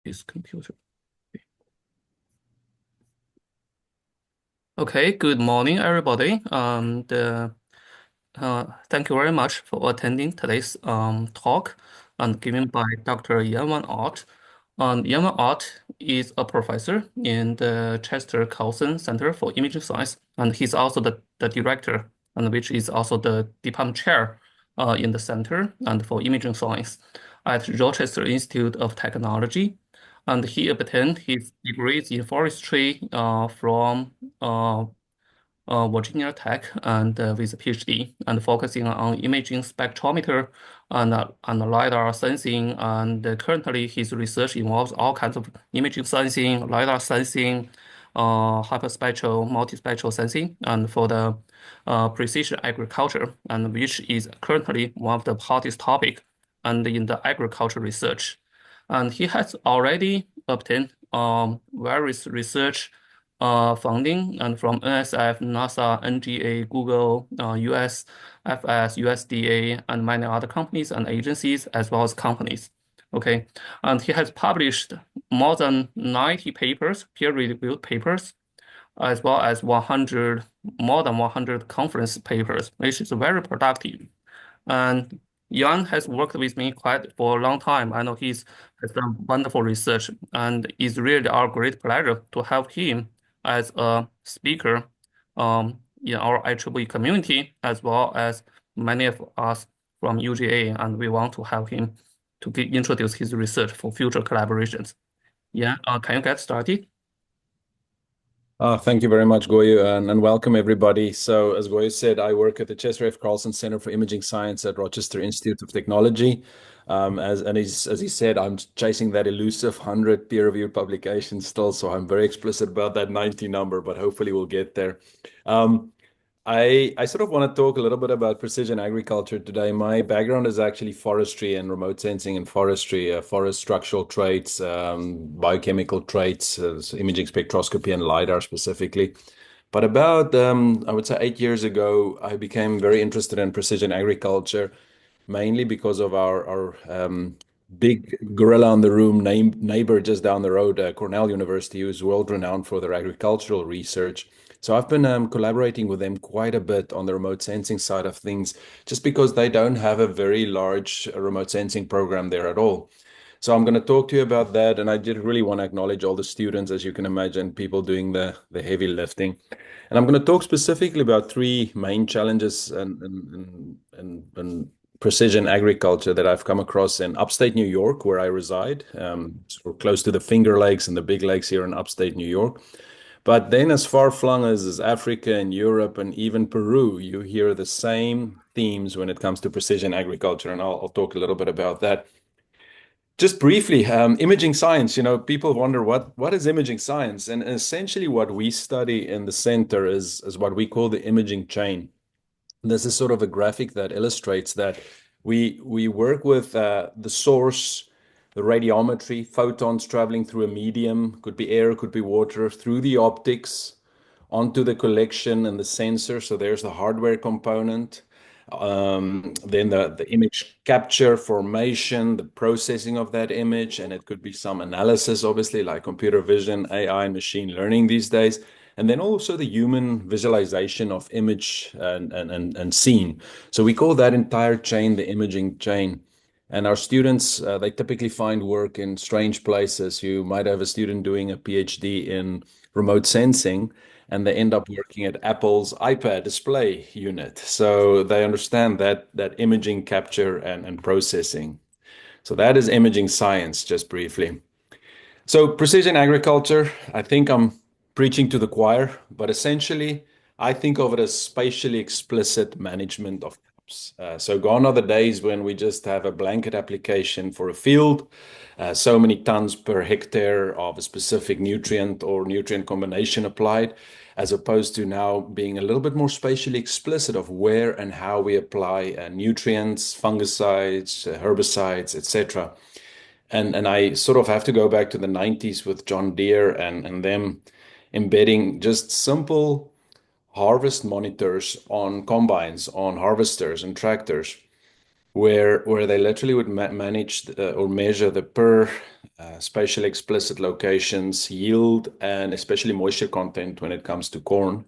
His computer. Okay, good morning, everybody. Thank you very much for attending today's talk and given by Dr. Yan Ott. Yan Ott is a professor in the Chester Carlson Center for Imaging Science, and he's also the director, and which is also the department chair in the center and for imaging science at Rochester Institute of Technology. And he obtained his degrees in forestry from Virginia Tech and with a PhD and focusing on imaging spectrometer and LiDAR sensing. And currently, his research involves all kinds of imaging sensing, LiDAR sensing, hyperspectral, multispectral sensing, and for the precision agriculture, and which is currently one of the hottest topic and in the agriculture research. And he has already obtained various research funding and from NSF, NASA, NGA, Google, US, FS, USDA, and many other companies and agencies, as well as companies. Okay, and he has published more than 90 papers, peer-reviewed papers, as well as more than 100 conference papers, which is very productive. And Jan has worked with me quite for a long time. I know has done wonderful research, and it's really our great pleasure to have him as a speaker in our IEEE community, as well as many of us from UGA, and we want to have him to introduce his research for future collaborations. Yeah, can you get started? Thank you very much, Goyu, and welcome everybody. So, as Goyu said, I work at the Chester F. Carlson Center for Imaging Science at Rochester Institute of Technology. As he said, I'm chasing that elusive 100 peer-reviewed publications still, so I'm very explicit about that 90 number, but hopefully we'll get there. Um, I sort of want to talk a little bit about precision agriculture today. My background is actually forestry and remote sensing and forestry, forest structural traits, biochemical traits, so imaging spectroscopy and LiDAR specifically. But about, I would say 8 years ago, I became very interested in precision agriculture, mainly because of our big gorilla in the room neighbor just down the road, Cornell University, who is world renowned for their agricultural research. So I've been collaborating with them quite a bit on the remote sensing side of things, just because they don't have a very large remote sensing program there at all. So I'm going to talk to you about that, and I did really want to acknowledge all the students, as you can imagine, people doing the heavy lifting. And I'm going to talk specifically about three main challenges and precision agriculture that I've come across in upstate New York, where I reside, so close to the Finger Lakes and the big lakes here in upstate New York. But then, as far flung as Africa and Europe and even Peru, you hear the same themes when it comes to precision agriculture. And I'll talk a little bit about that. Just briefly, imaging science, people wonder what is imaging science? And essentially, what we study in the center is what we call the imaging chain. This is sort of a graphic that illustrates that we work with the source, the radiometry, photons traveling through a medium, could be air, could be water, through the optics, onto the collection and the sensor. So there's the hardware component. Then the image capture, formation, the processing of that image, and it could be some analysis, obviously, like computer vision, AI, and machine learning these days. And then also the human visualization of image and scene. So we call that entire chain the imaging chain. And our students, they typically find work in strange places. You might have a student doing a PhD in remote sensing, and they end up working at Apple's iPad display unit. So they understand that imaging capture and processing. So that is imaging science, just briefly. So precision agriculture, I think I'm preaching to the choir, but essentially, I think of it as spatially explicit management of crops. So gone are the days when we just have a blanket application for a field, so many tons per hectare of a specific nutrient or nutrient combination applied, as opposed to now being a little bit more spatially explicit of where and how we apply nutrients, fungicides, herbicides, etc. And I sort of have to go back to the 90s with John Deere and them embedding just simple harvest monitors on combines, on harvesters and tractors. where they literally would manage or measure the per spatially explicit locations yield and especially moisture content when it comes to corn.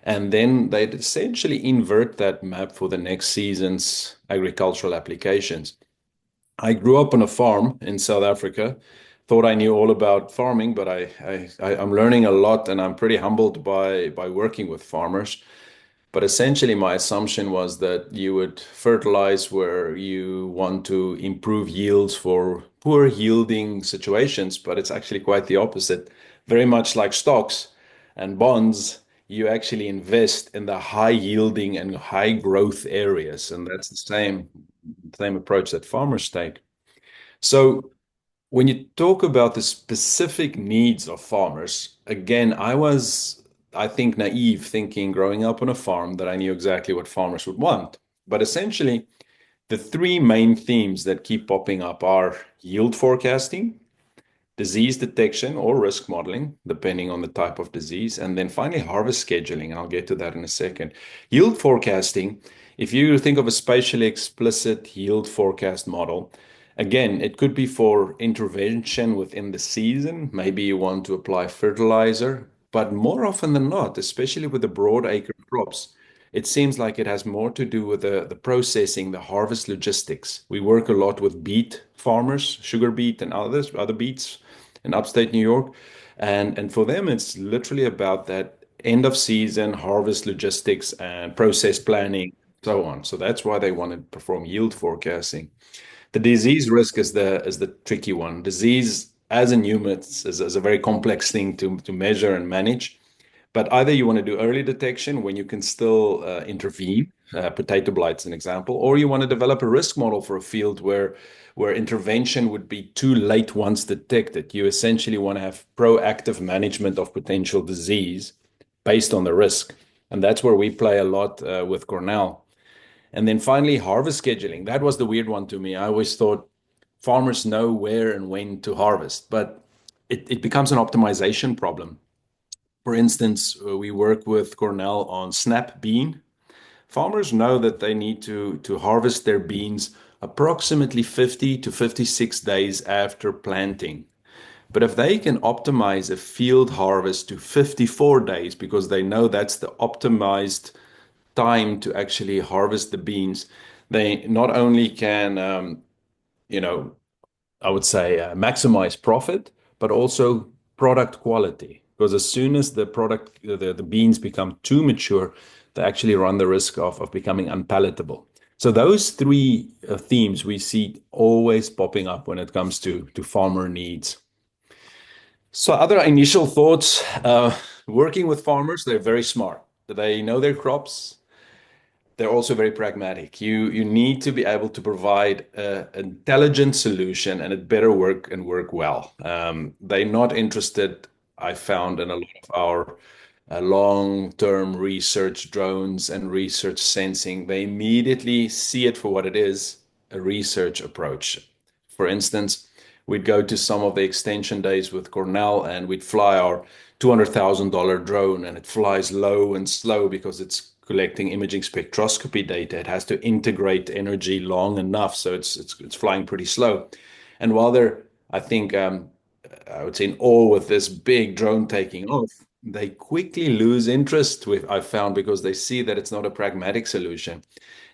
And then they'd essentially invert that map for the next season's agricultural applications. I grew up on a farm in South Africa. Thought I knew all about farming, but I'm learning a lot, and I'm pretty humbled by working with farmers. But essentially, my assumption was that you would fertilize where you want to improve yields for poor yielding situations, but it's actually quite the opposite. Very much like stocks and bonds, you actually invest in the high yielding and high growth areas, and that's the same approach that farmers take. So when you talk about the specific needs of farmers, again, I think, naive thinking growing up on a farm that I knew exactly what farmers would want. But essentially, the three main themes that keep popping up are yield forecasting, disease detection or risk modeling, depending on the type of disease, and then finally harvest scheduling. And I'll get to that in a second. Yield forecasting, if you think of a spatially explicit yield forecast model, again, it could be for intervention within the season. Maybe you want to apply fertilizer, but more often than not, especially with the broad acre crops, it seems like it has more to do with the processing, the harvest logistics. We work a lot with beet farmers, sugar beet and other beets in upstate New York. And for them, it's literally about that end of season harvest logistics and process planning, so on. So that's why they want to perform yield forecasting. The disease risk is the tricky one. Disease as in humans is a very complex thing to measure and manage. But either you want to do early detection when you can still intervene, potato blight is an example, or you want to develop a risk model for a field where intervention would be too late once detected. You essentially want to have proactive management of potential disease based on the risk. And that's where we play a lot with Cornell. And then finally, harvest scheduling. That was the weird one to me. I always thought farmers know where and when to harvest, but it becomes an optimization problem. For instance, we work with Cornell on snap bean. Farmers know that they need to harvest their beans approximately 50 to 56 days after planting. But if they can optimize a field harvest to 54 days because they know that's the optimized time to actually harvest the beans, they not only can, you know, I would say maximize profit, but also product quality. Because as soon as the product, the beans become too mature, they actually run the risk of becoming unpalatable. So those three themes we see always popping up when it comes to farmer needs. So other initial thoughts, working with farmers, they're very smart. They know their crops. They're also very pragmatic. You need to be able to provide an intelligent solution, and it better work well. They're not interested, I found, in a lot of our long-term research drones and research sensing. They immediately see it for what it is, a research approach. For instance, we'd go to some of the extension days with Cornell and we'd fly our $200,000 drone, and it flies low and slow because it's collecting imaging spectroscopy data. It has to integrate energy long enough, so it's flying pretty slow. And while they're, I think, I would say, in awe with this big drone taking off, they quickly lose interest with, I found, because they see that it's not a pragmatic solution.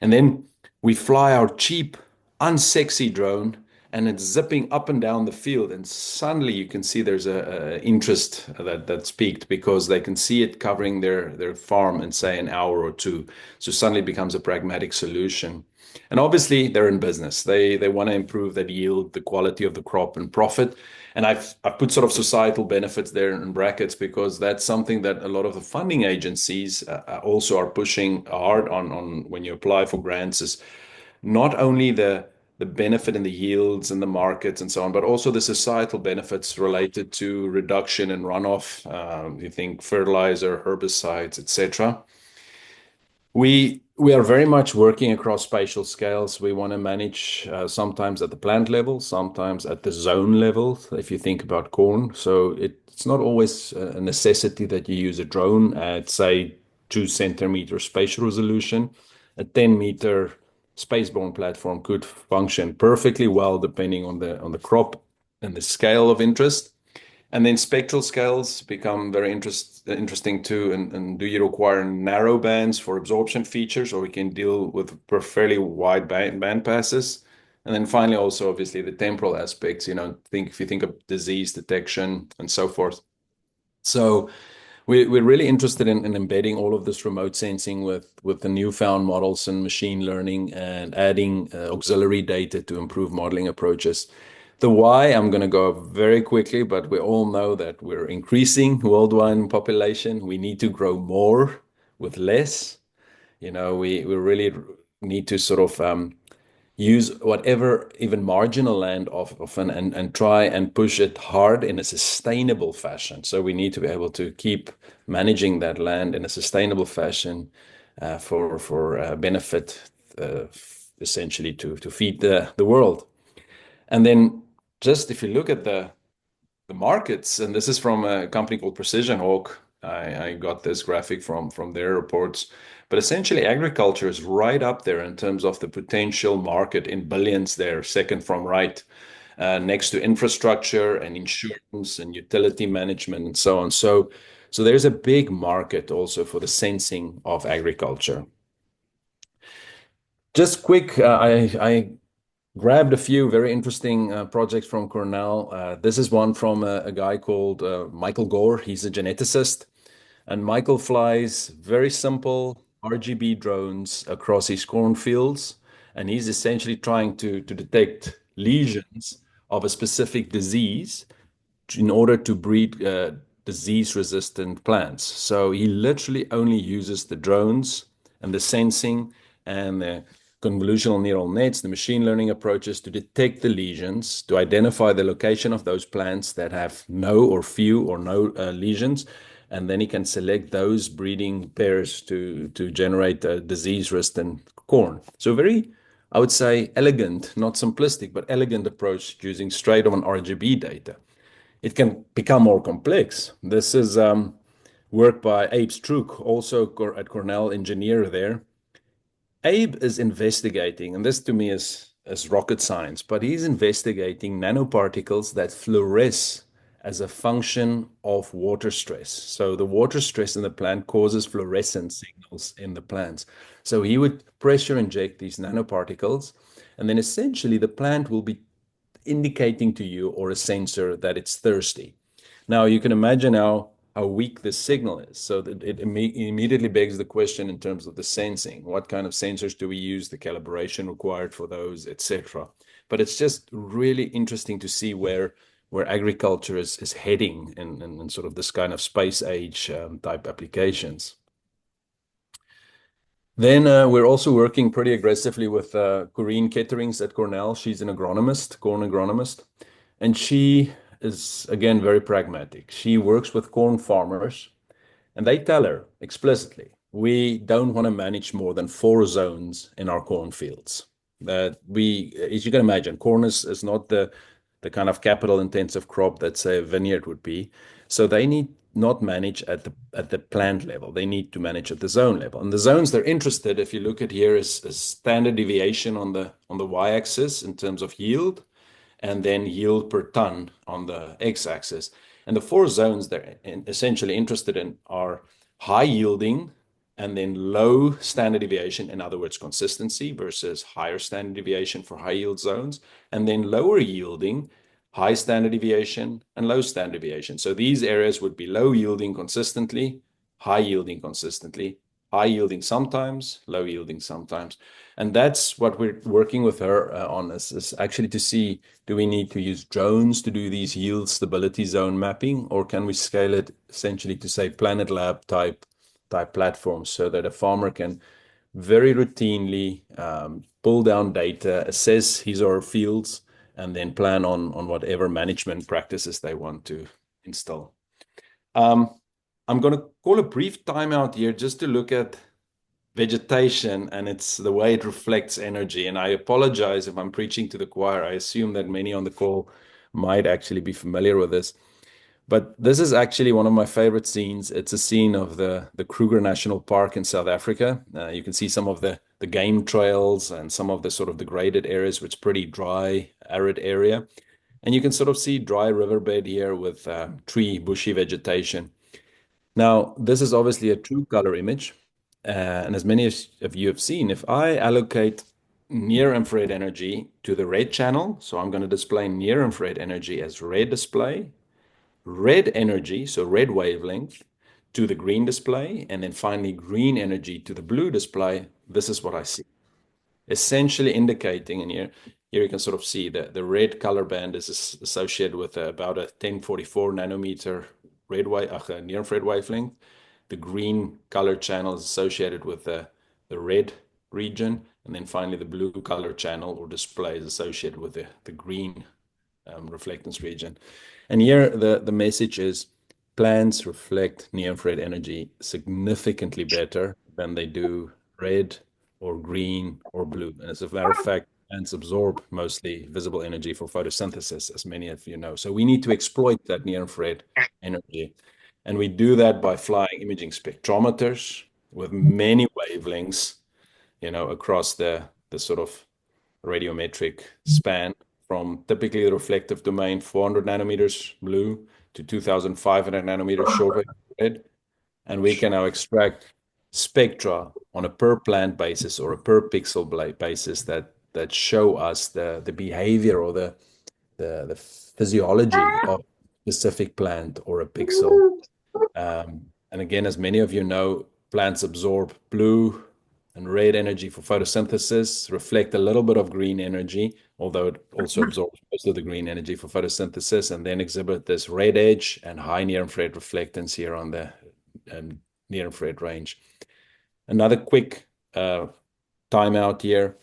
And then we fly our cheap, unsexy drone, and it's zipping up and down the field, and suddenly you can see there's a interest that's peaked because they can see it covering their farm in, say, an hour or two. So suddenly it becomes a pragmatic solution. And obviously they're in business. They want to improve that yield, the quality of the crop, and profit. And I've put sort of societal benefits there in brackets because that's something that a lot of the funding agencies also are pushing hard on when you apply for grants, is not only the benefit in the yields and the markets and so on, but also the societal benefits related to reduction in runoff. You think fertilizer, herbicides, etc. We are very much working across spatial scales. We want to manage sometimes at the plant level, sometimes at the zone level, if you think about corn. So it's not always a necessity that you use a drone at, say, 2 centimeter spatial resolution. A 10-meter spaceborne platform could function perfectly well depending on the crop and the scale of interest. And then spectral scales become very interesting too. And do you require narrow bands for absorption features, or we can deal with fairly wide band passes? And then finally, also obviously the temporal aspects. Think if you think of disease detection and so forth. So we're really interested in embedding all of this remote sensing with the newfound models and machine learning and adding auxiliary data to improve modeling approaches. The why, I'm going to go very quickly, but we all know that we're increasing worldwide in population. We need to grow more with less. We really need to sort of use whatever even marginal land often and try and push it hard in a sustainable fashion. So we need to be able to keep managing that land in a sustainable fashion for benefit, essentially to feed the world. And then just if you look at the markets, and this is from a company called Precision Hawk. I got this graphic from their reports. But essentially, agriculture is right up there in terms of the potential market in billions there, second from right, next to infrastructure and insurance and utility management and so on. So there's a big market also for the sensing of agriculture. Just quick, I grabbed a few very interesting projects from Cornell. This is one from a guy called Michael Gore. He's a geneticist. And Michael flies very simple RGB drones across his cornfields. And he's essentially trying to detect lesions of a specific disease in order to breed disease-resistant plants. So he literally only uses the drones and the sensing and the convolutional neural nets, the machine learning approaches to detect the lesions, to identify the location of those plants that have no or few or no lesions. And then he can select those breeding pairs to generate a disease-resistant corn. So very, I would say, elegant, not simplistic, but elegant approach using straight on RGB data. It can become more complex. This is work by Abe Struck, also at Cornell, engineer there. Abe is investigating, and this to me is rocket science, but he's investigating nanoparticles that fluoresce as a function of water stress. So the water stress in the plant causes fluorescent signals in the plants. So he would pressure inject these nanoparticles, and then essentially the plant will be indicating to you or a sensor that it's thirsty. Now you can imagine how weak this signal is. So that it immediately begs the question in terms of the sensing. What kind of sensors do we use, the calibration required for those, etc. But it's just really interesting to see where agriculture is heading in sort of this kind of space age type applications. Then we're also working pretty aggressively with Corinne Ketterings at Cornell. She's an agronomist, corn agronomist, and she is, again, very pragmatic. She works with corn farmers, and they tell her explicitly, we don't want to manage more than 4 zones in our cornfields. That as you can imagine, corn is not the kind of capital intensive crop that, say, a vineyard would be. So they need not manage at the plant level. They need to manage at the zone level. And the zones they're interested, if you look at here, is standard deviation on the y-axis in terms of yield, and then yield per ton on the x-axis. And the 4 zones they're essentially interested in are high yielding and then low standard deviation, in other words, consistency versus higher standard deviation for high yield zones, and then lower yielding, high standard deviation and low standard deviation. So these areas would be low yielding consistently, high yielding consistently, high yielding sometimes, low yielding sometimes. And that's what we're working with her on is actually to see, do we need to use drones to do these yield stability zone mapping, or can we scale it essentially to, say, Planet Lab type platforms so that a farmer can very routinely pull down data, assess his or her fields, and then plan on whatever management practices they want to install. I'm going to call a brief timeout here just to look at vegetation and it's the way it reflects energy. And I apologize if I'm preaching to the choir. I assume that many on the call might actually be familiar with this. But this is actually one of my favorite scenes. It's a scene of the Kruger National Park in South Africa. You can see some of the the game trails and some of the sort of degraded areas, which is pretty dry, arid area. And you can sort of see dry riverbed here with tree, bushy vegetation. Now, this is obviously a true color image. And as many of you have seen, if I allocate near infrared energy to the red channel, so I'm going to display near infrared energy as red display, red energy, so red wavelength, to the green display, and then finally green energy to the blue display, this is what I see. Essentially indicating, and here you can sort of see that the red color band is associated with about a 1044 nanometer near infrared wavelength. The green color channel is associated with the red region, and then finally the blue color channel or display is associated with the green reflectance region. And here the message is plants reflect near-infrared energy significantly better than they do red or green or blue. And as a matter of fact, plants absorb mostly visible energy for photosynthesis, as many of you know. So we need to exploit that near-infrared energy. And we do that by flying imaging spectrometers with many wavelengths, across the sort of radiometric span from typically the reflective domain 400 nanometers blue to 2500 nanometers short red. And we can now extract spectra on a per plant basis or a per pixel basis that show us the behavior or the physiology of a specific plant or a pixel. And again, as many of you know, plants absorb blue and red energy for photosynthesis, reflect a little bit of green energy, although it also absorbs most of the green energy for photosynthesis, and then exhibit this red edge and high near-infrared reflectance here on the near-infrared range. Another quick timeout here.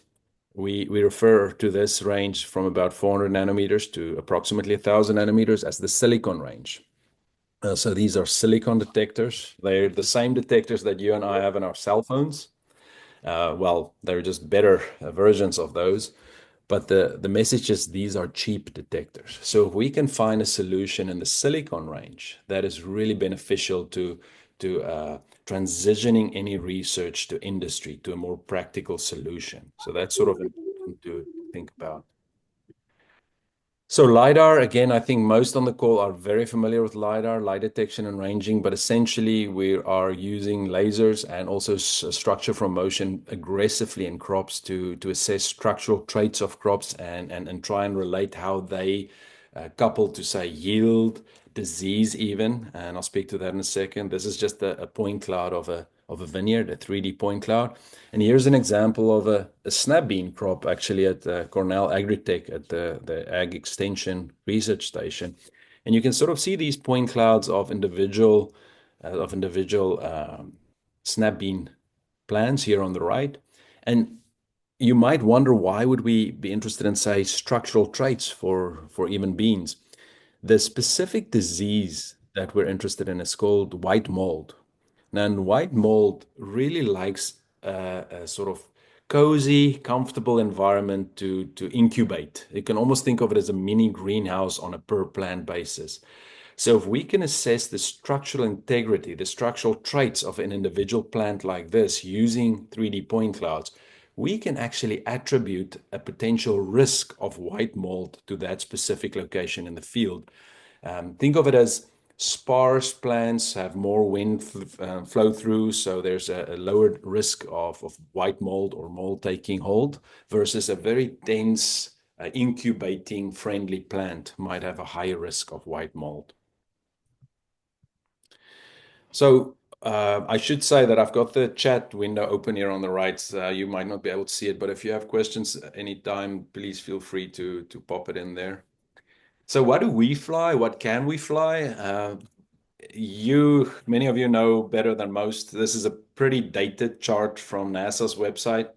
We refer to this range from about 400 nanometers to approximately 1,000 nanometers as the silicon range. So these are silicon detectors. They're the same detectors that you and I have in our cell phones. Well, they're just better versions of those. But the message is these are cheap detectors. So if we can find a solution in the silicon range that is really beneficial to transitioning any research to industry to a more practical solution. So that's sort of important to think about. So LiDAR, again, I think most on the call are very familiar with LiDAR, light detection and ranging, but essentially we are using lasers and also structure from motion aggressively in crops to assess structural traits of crops and try and relate how they couple to, say, yield, disease even, and I'll speak to that in a second. This is just a point cloud of a vineyard, a 3D point cloud. And here's an example of a snap bean crop actually at Cornell Agritech at the Ag Extension Research Station. And you can sort of see these point clouds of individual snap bean plants here on the right. And you might wonder, why would we be interested in, say, structural traits for even beans? The specific disease that we're interested in is called white mold. Now, and white mold really likes a sort of cozy, comfortable environment to incubate. You can almost think of it as a mini greenhouse on a per plant basis. So if we can assess the structural integrity, the structural traits of an individual plant like this using 3D point clouds, we can actually attribute a potential risk of white mold to that specific location in the field. Think of it as sparse plants have more wind flow through, so there's a lowered risk of white mold or mold taking hold, versus a very dense, incubating friendly plant might have a higher risk of white mold. So I should say that I've got the chat window open here on the right. You might not be able to see it, but if you have questions anytime, please feel free to pop it in there. So what do we fly? What can we fly? Many of you know better than most. This is a pretty dated chart from NASA's website.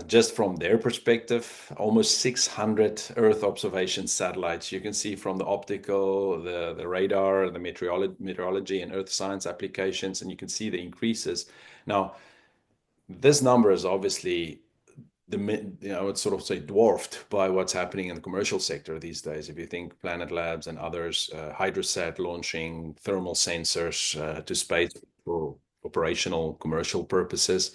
Just from their perspective, almost 600 Earth observation satellites. You can see from the optical, the radar, the meteorology and Earth science applications, and you can see the increases. Now, this number is obviously it's sort of say dwarfed by what's happening in the commercial sector these days. If you think Planet Labs and others, Hydrosat launching thermal sensors to space for operational commercial purposes.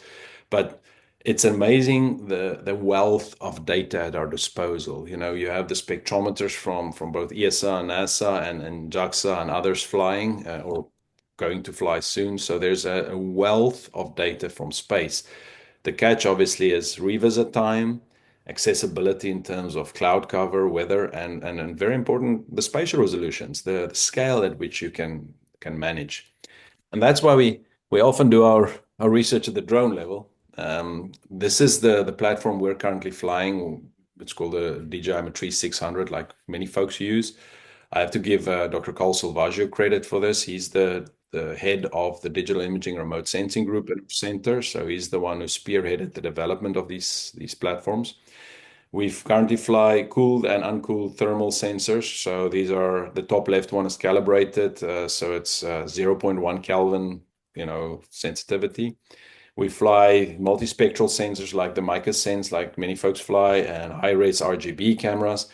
But it's amazing the wealth of data at our disposal. You know, you have the spectrometers from both ESA and NASA and JAXA and others flying or going to fly soon. So there's a wealth of data from space. The catch obviously is revisit time, accessibility in terms of cloud cover, weather, and very important, the spatial resolutions, the scale at which you can manage. And that's why we often do our research at the drone level. This is the platform we're currently flying. It's called the DJI Matrice 600, like many folks use. I have to give Dr. Carl Salvaggio credit for this. He's the head of the digital imaging remote sensing group at our center. So he's the one who spearheaded the development of these platforms. We currently fly cooled and uncooled thermal sensors. So these are the top left one is calibrated. So it's zero point 0.1 Kelvin, sensitivity. We fly multispectral sensors like the Mica Sense, like many folks fly, and high-res RGB cameras.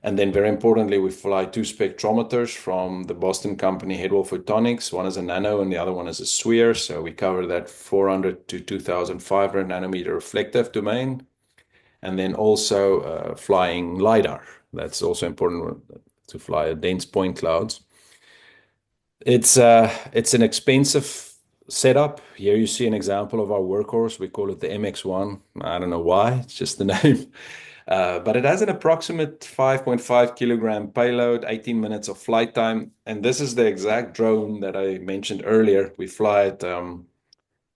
And then very importantly, we fly two spectrometers from the Boston company Headwell Photonics. One is a nano and the other one is a sphere. So we cover that 400 to 2500 nanometer reflective domain. And then also flying LiDAR. That's also important to fly dense point clouds. It's an expensive setup. Here you see an example of our workhorse. We call it the MX-1. I don't know why, it's just the name. But it has an approximate 5.5 kilogram payload, 18 minutes of flight time. And this is the exact drone that I mentioned earlier. We fly it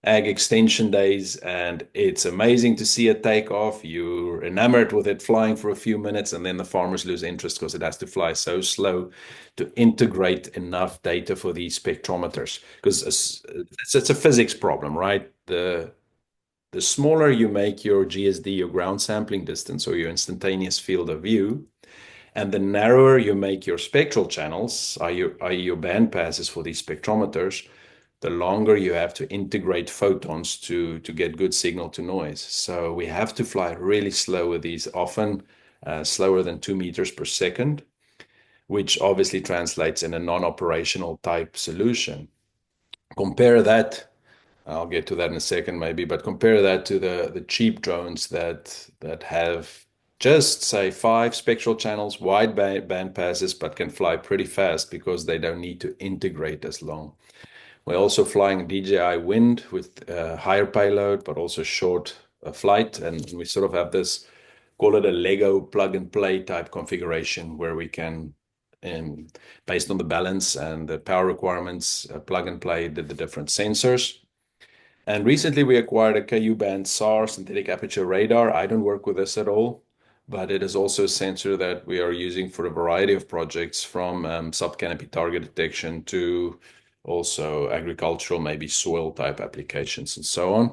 Ag Extension Days, and it's amazing to see it take off. You're enamored with it flying for a few minutes, and then the farmers lose interest because it has to fly so slow to integrate enough data for these spectrometers. Because it's a physics problem, right? The smaller you make your GSD, your ground sampling distance, or your instantaneous field of view, and the narrower you make your spectral channels, are your band passes for these spectrometers, the longer you have to integrate photons to get good signal to noise. So we have to fly really slow with these, often slower than 2 meters per second, which obviously translates in a non-operational type solution. Compare that, I'll get to that in a second maybe, but compare that to the cheap drones that have just say 5 spectral channels, wide band passes, but can fly pretty fast because they don't need to integrate as long. We're also flying DJI Wind with higher payload, but also short flight. And we sort of have this, call it a Lego plug and play type configuration where we can, based on the balance and the power requirements, plug and play the different sensors. And recently we acquired a Ku-band SAR, synthetic aperture radar. I don't work with this at all, but it is also a sensor that we are using for a variety of projects, from sub-canopy target detection to also agricultural, maybe soil type applications and so on.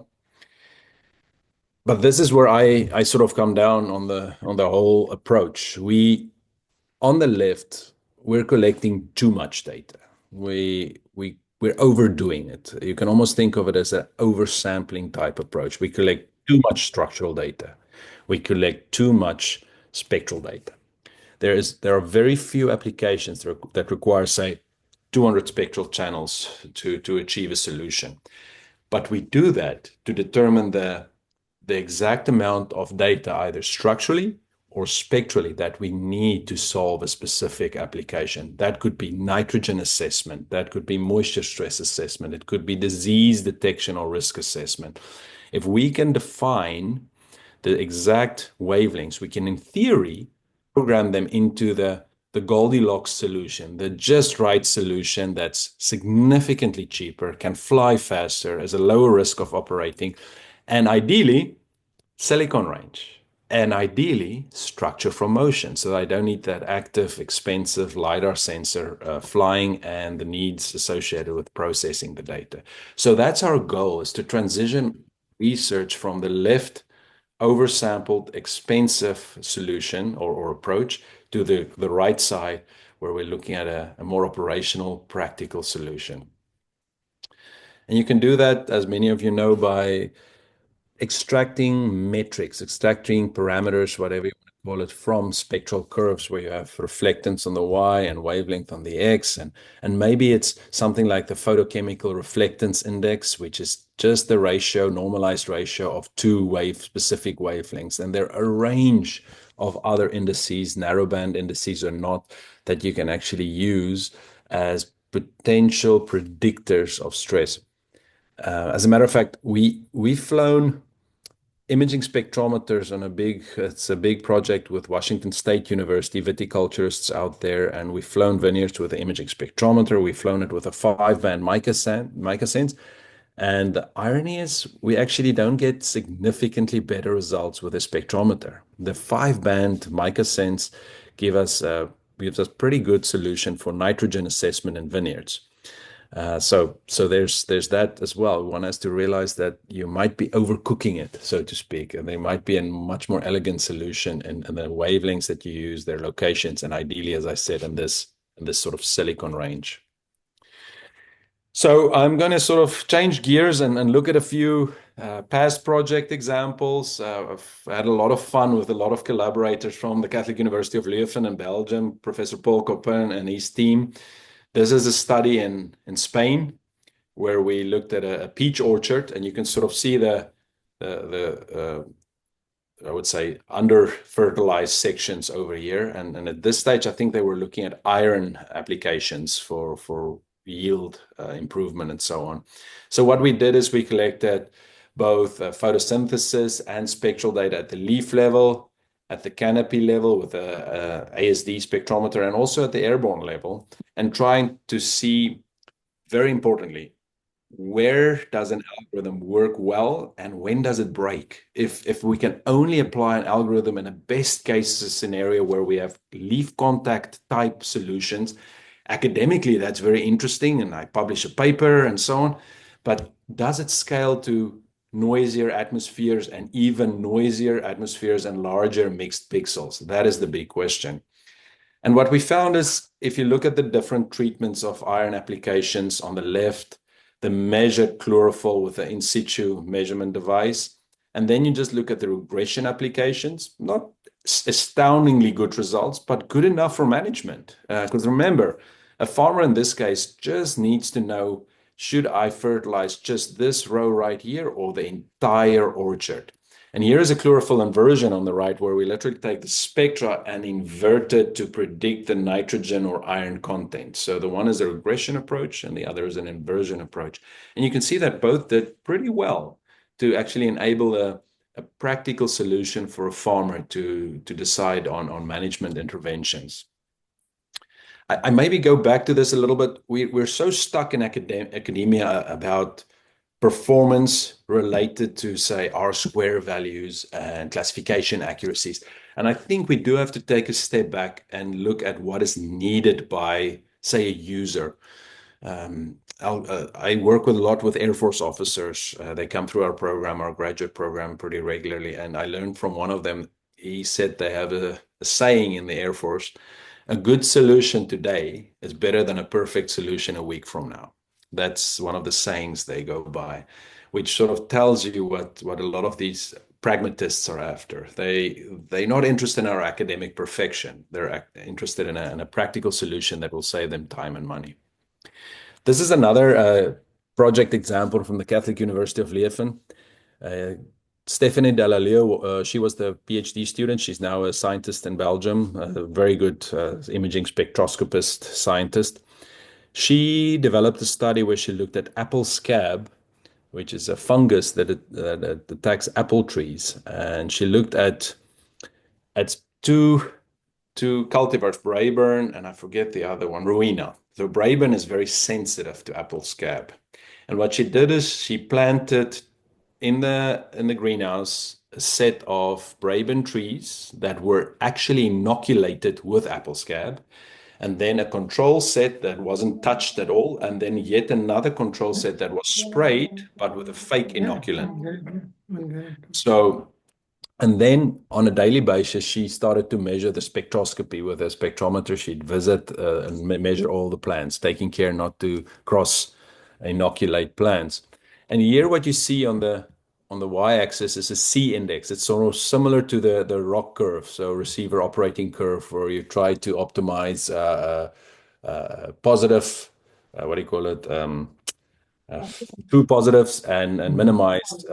But this is where I sort of come down on the whole approach. On the left, we're collecting too much data. We're overdoing it. You can almost think of it as an oversampling type approach. We collect too much structural data. We collect too much spectral data. There are very few applications that require, say, 200 spectral channels to achieve a solution. But we do that to determine the exact amount of data, either structurally or spectrally, that we need to solve a specific application. That could be nitrogen assessment, that could be moisture stress assessment, it could be disease detection or risk assessment. If we can define the exact wavelengths, we can, in theory, program them into the Goldilocks solution, the just right solution that's significantly cheaper, can fly faster, has a lower risk of operating, and ideally, silicon range. And ideally, structure from motion. So I don't need that active, expensive LiDAR sensor flying and the needs associated with processing the data. So that's our goal, is to transition research from the left oversampled, expensive solution or approach to the right side, where we're looking at a more operational, practical solution. And you can do that, as many of you know, by extracting metrics, extracting parameters, whatever you want to call it, from spectral curves where you have reflectance on the Y and wavelength on the X. And maybe it's something like the photochemical reflectance index, which is just the ratio, normalized ratio of two specific wavelengths. And there are a range of other indices, narrowband indices or not, that you can actually use as potential predictors of stress. As a matter of fact, we've flown imaging spectrometers on it's a big project with Washington State University viticulturists out there, and we've flown vineyards with an imaging spectrometer. We've flown it with a 5-band mica sense. And the irony is we actually don't get significantly better results with a spectrometer. The 5-band mica sense gives us pretty good solution for nitrogen assessment in vineyards. So there's that as well. One has to realize that you might be overcooking it, so to speak, and there might be a much more elegant solution in the wavelengths that you use, their locations, and ideally, as I said, in this sort of silicon range. So I'm going to sort of change gears and look at a few past project examples. I've had a lot of fun with a lot of collaborators from the Catholic University of Leuven in Belgium, Professor Paul Copin and his team. This is a study in Spain where we looked at a peach orchard, and you can sort of see the I would say under fertilized sections over here. And at this stage, I think they were looking at iron applications for yield improvement and so on. So what we did is we collected both photosynthesis and spectral data at the leaf level, at the canopy level with a ASD spectrometer, and also at the airborne level, and trying to see, very importantly, where does an algorithm work well and when does it break? If we can only apply an algorithm in a best case scenario where we have leaf contact type solutions, academically that's very interesting, and I publish a paper and so on, but does it scale to noisier atmospheres and even noisier atmospheres and larger mixed pixels? That is the big question. And what we found is if you look at the different treatments of iron applications on the left, the measured chlorophyll with the in situ measurement device, and then you just look at the regression applications, not astoundingly good results, but good enough for management. Because remember, a farmer in this case just needs to know, should I fertilize just this row right here or the entire orchard? And here is a chlorophyll inversion on the right, where we literally take the spectra and invert it to predict the nitrogen or iron content. So the one is a regression approach and the other is an inversion approach. And you can see that both did pretty well to actually enable a practical solution for a farmer to decide on management interventions. I maybe go back to this a little bit. We're so stuck in academia about performance related to, say, R-square values and classification accuracies. And I think we do have to take a step back and look at what is needed by, say, a user. I work with a lot with Air Force officers. They come through our program, our graduate program, pretty regularly. And I learned from one of them, he said they have a saying in the Air Force: a good solution today is better than a perfect solution a week from now. That's one of the sayings they go by, which sort of tells you what a lot of these pragmatists are after. They're not interested in our academic perfection. They're interested in a practical solution that will save them time and money. This is another project example from the Catholic University of Leuven. Stephanie Delalio, she was the PhD student. She's now a scientist in Belgium, a very good imaging spectroscopist scientist. She developed a study where she looked at apple scab, which is a fungus that attacks apple trees. And she looked at two cultivars, Braeburn, and I forget the other one, Ruina. So Braeburn is very sensitive to apple scab. And what she did is she planted in the greenhouse a set of Braeburn trees that were actually inoculated with apple scab, and then a control set that wasn't touched at all, and then yet another control set that was sprayed, but with a fake inoculant. So, and then on a daily basis, she started to measure the spectroscopy with a spectrometer. She'd visit and measure all the plants, taking care not to cross inoculate plants. And here what you see on the y-axis is a C index. It's sort of similar to the ROC curve, so receiver operating curve, where you try to optimize positive, what do you call it? true positives and minimized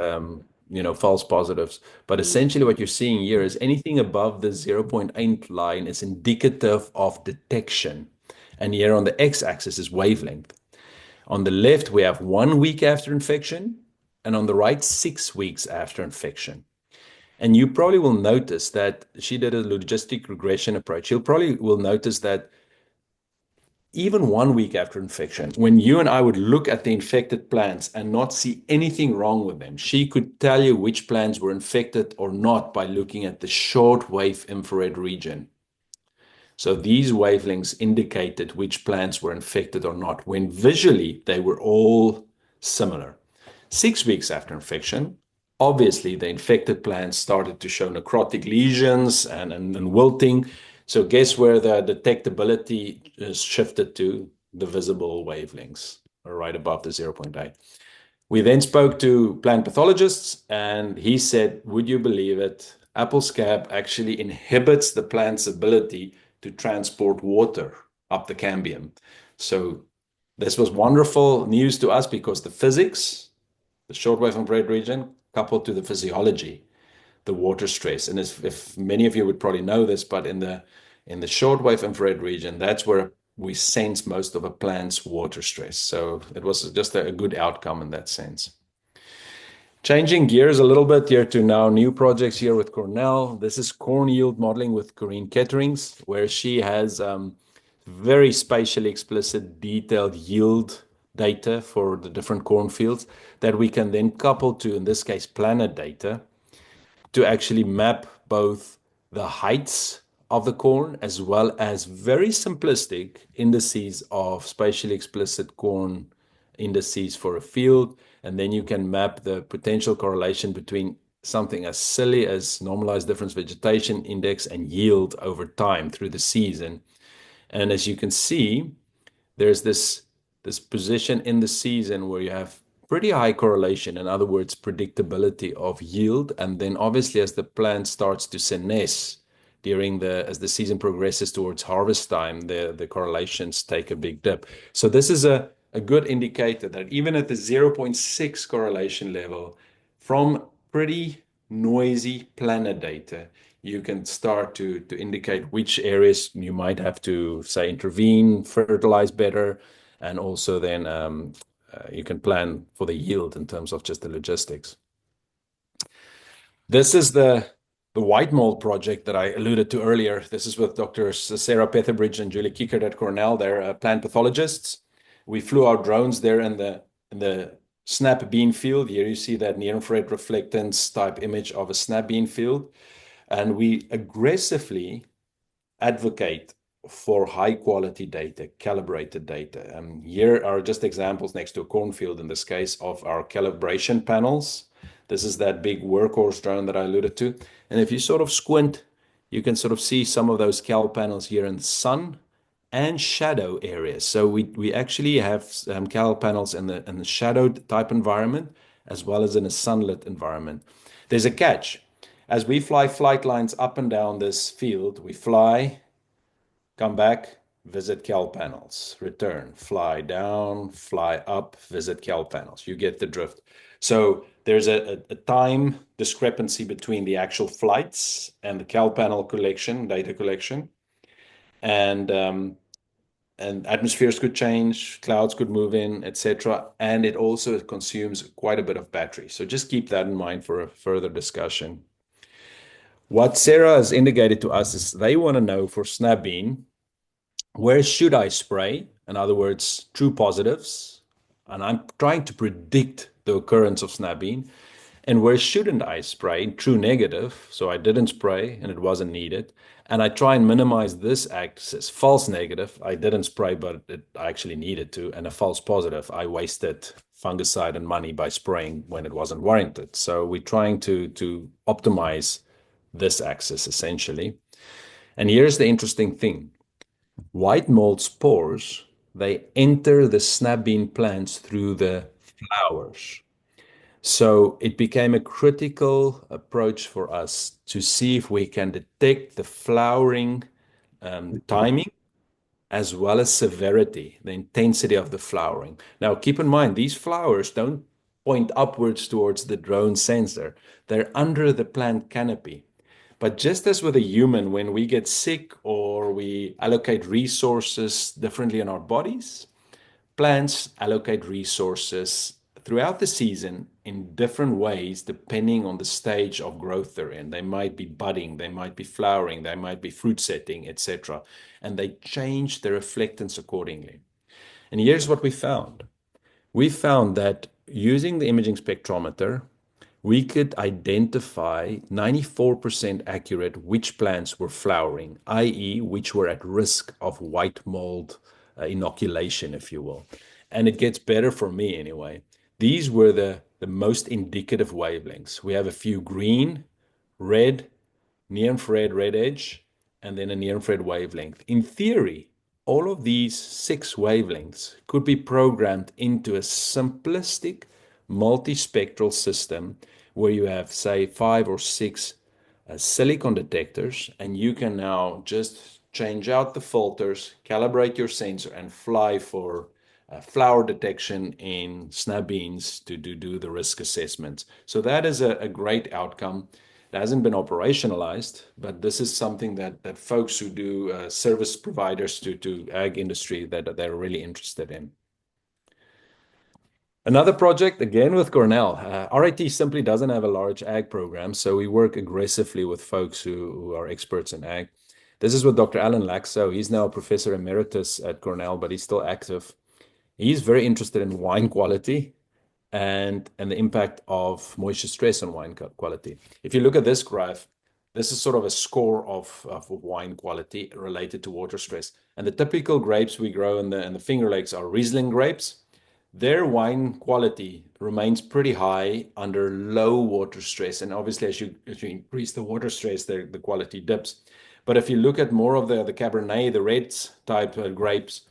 false positives. But essentially what you're seeing here is anything above the zero point 0.8 line is indicative of detection. And here on the x-axis is wavelength. On the left, we have 1 week after infection, and on the right, 6 weeks after infection. And you probably will notice that she did a logistic regression approach. You'll probably will notice that even 1 week after infection, when you and I would look at the infected plants and not see anything wrong with them, she could tell you which plants were infected or not by looking at the short-wave infrared region. So these wavelengths indicated which plants were infected or not, when visually they were all similar. 6 weeks after infection, obviously the infected plants started to show necrotic lesions and wilting. So guess where the detectability is shifted to? The visible wavelengths, right above the zero point 0.8. We then spoke to plant pathologists, and he said, would you believe it? Apple scab actually inhibits the plant's ability to transport water up the cambium. So this was wonderful news to us because the physics, the shortwave infrared region, coupled to the physiology, the water stress. And if many of you would probably know this, but in the shortwave infrared region, that's where we sense most of a plant's water stress. So it was just a good outcome in that sense. Changing gears a little bit here to now new projects here with Cornell. This is corn yield modeling with Corinne Ketterings, where she has very spatially explicit, detailed yield data for the different cornfields that we can then couple to, in this case, planet data to actually map both the heights of the corn as well as very simplistic indices of spatially explicit corn indices for a field. And then you can map the potential correlation between something as silly as normalized difference vegetation index and yield over time through the season. And as you can see, there's this position in the season where you have pretty high correlation, in other words, predictability of yield. And then obviously as the plant starts to senesce as the season progresses towards harvest time, the correlations take a big dip. So this is a good indicator that even at the zero point 0.6 correlation level, from pretty noisy planet data, you can start to indicate which areas you might have to, say, intervene, fertilize better, and also then you can plan for the yield in terms of just the logistics. This is the white mold project that I alluded to earlier. This is with Dr. Sarah Petherbridge and Julie Kiekert at Cornell. They're plant pathologists. We flew our drones there in the snap bean field. Here you see that near-infrared reflectance type image of a snap bean field. And we aggressively advocate for high quality data, calibrated data. Here are just examples next to a cornfield, in this case, of our calibration panels. This is that big workhorse drone that I alluded to. And if you sort of squint, you can sort of see some of those cal panels here in the sun and shadow areas. So we actually have cal panels in the shadowed type environment as well as in a sunlit environment. There's a catch. As we fly flight lines up and down this field, we fly, come back, visit cal panels, return, fly down, fly up, visit cal panels. You get the drift. So there's a time discrepancy between the actual flights and the cal panel collection, data collection. And atmospheres could change, clouds could move in, etc. And it also consumes quite a bit of battery. So just keep that in mind for a further discussion. What Sarah has indicated to us is they want to know for snapbean, where should I spray? In other words, true positives. And I'm trying to predict the occurrence of snapbean. And where shouldn't I spray? True negative. So I didn't spray and it wasn't needed. And I try and minimize this axis. False negative, I didn't spray, but I actually needed to. And a false positive, I wasted fungicide and money by spraying when it wasn't warranted. So we're trying to optimize this axis essentially. And here's the interesting thing. White mold spores, they enter the snapbean plants through the flowers. So it became a critical approach for us to see if we can detect the flowering timing as well as severity, the intensity of the flowering. Now, keep in mind, these flowers don't point upwards towards the drone sensor. They're under the plant canopy. But just as with a human, when we get sick or we allocate resources differently in our bodies, plants allocate resources throughout the season in different ways depending on the stage of growth they're in. They might be budding, they might be flowering, they might be fruit setting, etc. And they change their reflectance accordingly. And here's what we found. We found that using the imaging spectrometer, we could identify 94% accurate which plants were flowering, i.e., which were at risk of white mold inoculation, if you will. And it gets better for me anyway. These were the most indicative wavelengths. We have a few green, red, near-infrared red edge, and then a near-infrared wavelength. In theory, all of these 6 wavelengths could be programmed into a simplistic multispectral system where you have, say, 5 or 6 silicon detectors, and you can now just change out the filters, calibrate your sensor, and fly for flower detection in snap beans to do the risk assessments. So that is a great outcome. It hasn't been operationalized, but this is something that folks who do service providers to ag industry that they're really interested in. Another project, again with Cornell. RIT simply doesn't have a large ag program, so we work aggressively with folks who are experts in ag. This is with Dr. Alan Laxo. He's now a professor emeritus at Cornell, but he's still active. He's very interested in wine quality and the impact of moisture stress on wine quality. If you look at this graph, this is sort of a score of wine quality related to water stress. And the typical grapes we grow in the Finger Lakes are Riesling grapes. Their wine quality remains pretty high under low water stress. And obviously, as you increase the water stress, the quality dips. But if you look at more of the Cabernet, the reds type grapes,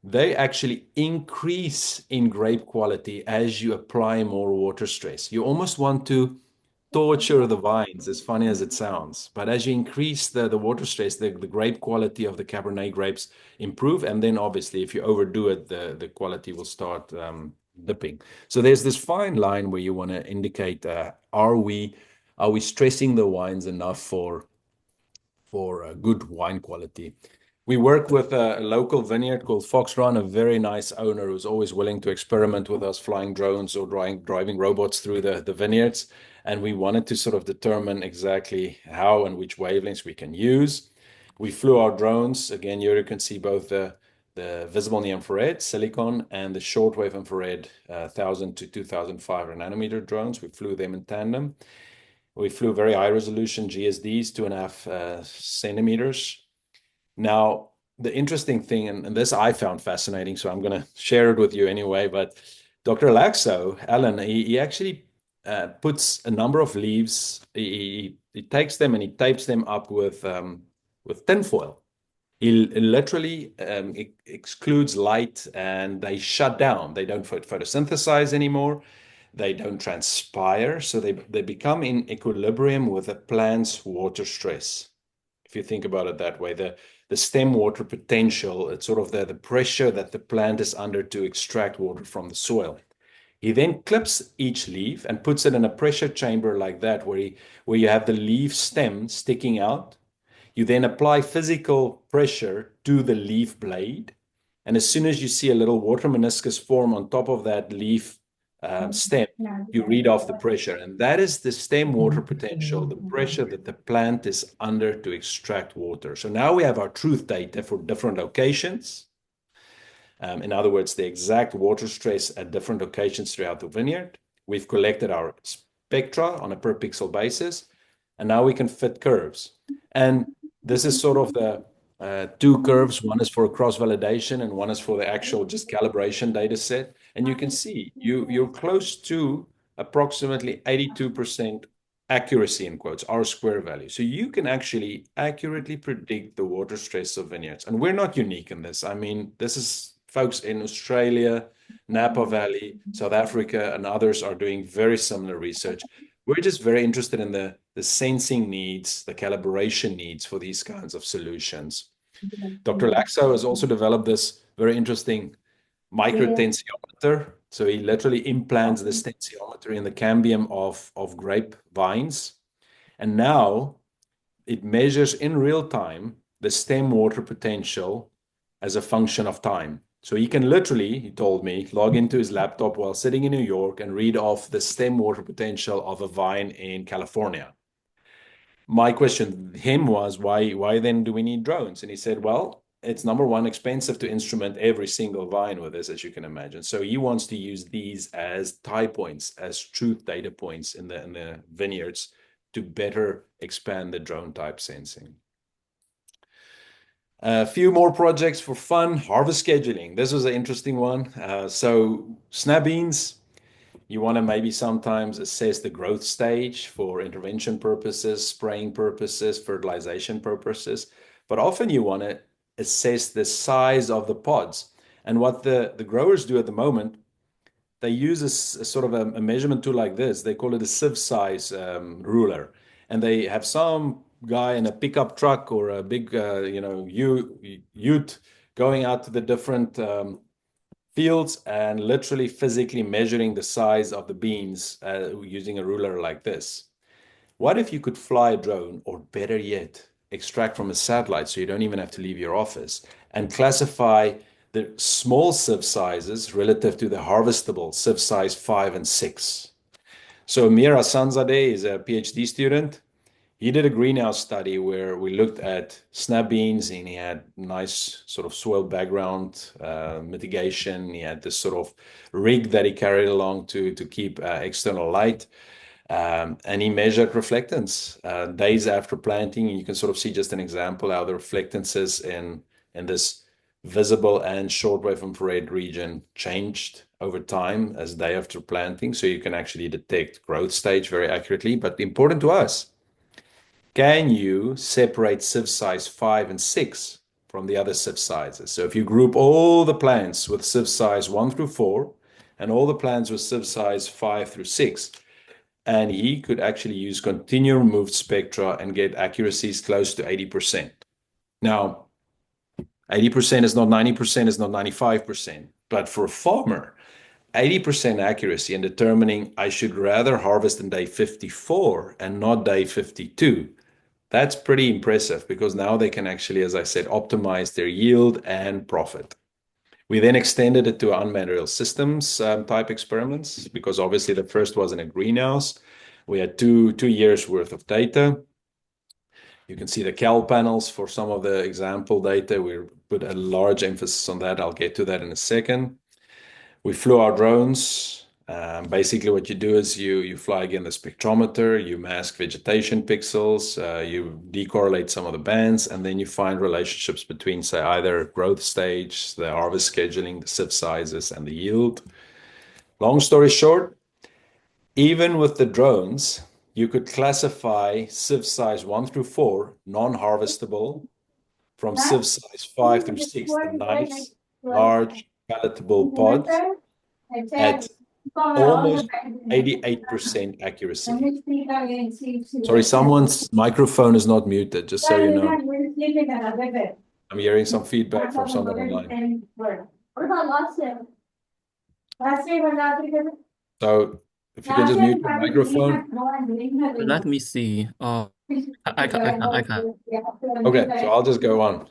they actually increase in grape quality as you apply more water stress. You almost want to torture the vines, as funny as it sounds. But as you increase the water stress, the grape quality of the Cabernet grapes improve. And then obviously, if you overdo it, the quality will start dipping. So there's this fine line where you want to indicate, are we stressing the wines enough for good wine quality? We work with a local vineyard called Fox Run, a very nice owner who's always willing to experiment with us flying drones or driving robots through the vineyards. And we wanted to sort of determine exactly how and which wavelengths we can use. We flew our drones. Again, here you can see both the visible near infrared, silicon, and the shortwave infrared 1000 to 2500 nanometer drones. We flew them in tandem. We flew very high resolution GSDs, 2.5 centimeters. Now, the interesting thing, and this I found fascinating, so I'm going to share it with you anyway, but Dr. Laxo, Alan, he actually puts a number of leaves, he takes them and he tapes them up with tinfoil. He literally excludes light and they shut down. They don't photosynthesize anymore. They don't transpire. So they become in equilibrium with the plant's water stress. If you think about it that way, the stem water potential, it's sort of the pressure that the plant is under to extract water from the soil. He then clips each leaf and puts it in a pressure chamber like that, where you have the leaf stem sticking out. You then apply physical pressure to the leaf blade. And as soon as you see a little water meniscus form on top of that leaf stem, you read off the pressure. And that is the stem water potential, the pressure that the plant is under to extract water. So now we have our truth data for different locations. In other words, the exact water stress at different locations throughout the vineyard. We've collected our spectra on a per pixel basis, and now we can fit curves. And this is sort of the 2 curves. One is for cross-validation and one is for the actual just calibration data set. And you can see you're close to approximately 82% accuracy in quotes, R square value. So you can actually accurately predict the water stress of vineyards. And we're not unique in this. I mean, this is folks in Australia, Napa Valley, South Africa, and others are doing very similar research. We're just very interested in the sensing needs, the calibration needs for these kinds of solutions. Dr. Laxo has also developed this very interesting microtensiometer. So he literally implants the tensiometer in the cambium of grape vines. And now it measures in real time the stem water potential as a function of time. So he can literally, he told me, log into his laptop while sitting in New York and read off the stem water potential of a vine in California. My question to him was, why then do we need drones? And he said, well, it's number one, expensive to instrument every single vine with this, as you can imagine. So he wants to use these as tie points, as truth data points in the vineyards to better expand the drone type sensing. A few more projects for fun. Harvest scheduling. This was an interesting one. So snap beans, you want to maybe sometimes assess the growth stage for intervention purposes, spraying purposes, fertilization purposes, but often you want to assess the size of the pods. And what the growers do at the moment, they use a sort of a measurement tool like this. They call it a sieve size ruler. And they have some guy in a pickup truck or a big, ute going out to the different fields and literally physically measuring the size of the beans using a ruler like this. What if you could fly a drone, or better yet, extract from a satellite so you don't even have to leave your office, and classify the small sieve sizes relative to the harvestable sieve size 5 and 6? So Mira Sanzadeh is a PhD student. He did a greenhouse study where we looked at snap beans, and he had nice sort of soil background mitigation. He had this sort of rig that he carried along to keep external light. And he measured reflectance days after planting. And you can sort of see just an example how the reflectances in this visible and shortwave infrared region changed over time as day after planting. So you can actually detect growth stage very accurately. But important to us, can you separate sieve size 5 and 6 from the other sieve sizes? So if you group all the plants with sieve size 1 through 4 and all the plants with sieve size 5 through 6, and he could actually use continuum removed spectra and get accuracies close to 80%. Now, 80% is not 90%, is not 95%, but for a farmer, 80% accuracy in determining I should rather harvest in day 54 and not day 52. That's pretty impressive because now they can actually, as I said, optimize their yield and profit. We then extended it to unmanned aerial systems type experiments because obviously the first was in a greenhouse. We had two years worth of data. You can see the cal panels for some of the example data. We put a large emphasis on that. I'll get to that in a second. We flew our drones. Basically, what you do is you fly again the spectrometer, you mask vegetation pixels, you decorrelate some of the bands, and then you find relationships between, say, either growth stage, the harvest scheduling, the sieve sizes, and the yield. Long story short, even with the drones, you could classify sieve size 1 through 4, non-harvestable, from sieve size 5 through 6, the nice, large, palatable pods, at almost 88% accuracy. Sorry, someone's microphone is not muted, just so you know. I'm hearing some feedback from someone online. So if you can just mute your microphone. Let me see. I can. Okay, so I'll just go on.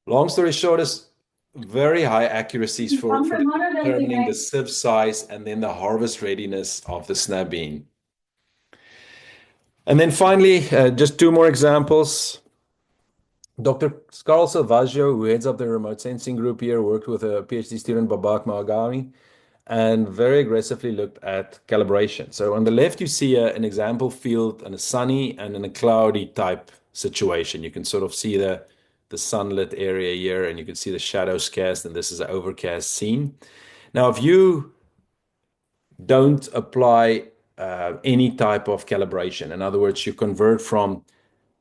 Long story short is very high accuracies for determining the sieve size and then the harvest readiness of the snap bean. And then finally, just two more examples. Dr. Carl Salvaggio, who heads up the remote sensing group here, worked with a PhD student, Babak Maagami, and very aggressively looked at calibration. So on the left, you see an example field in a sunny and in a cloudy type situation. You can sort of see the sunlit area here, and you can see the shadows cast, and this is an overcast scene. Now, if you don't apply any type of calibration, in other words, you convert from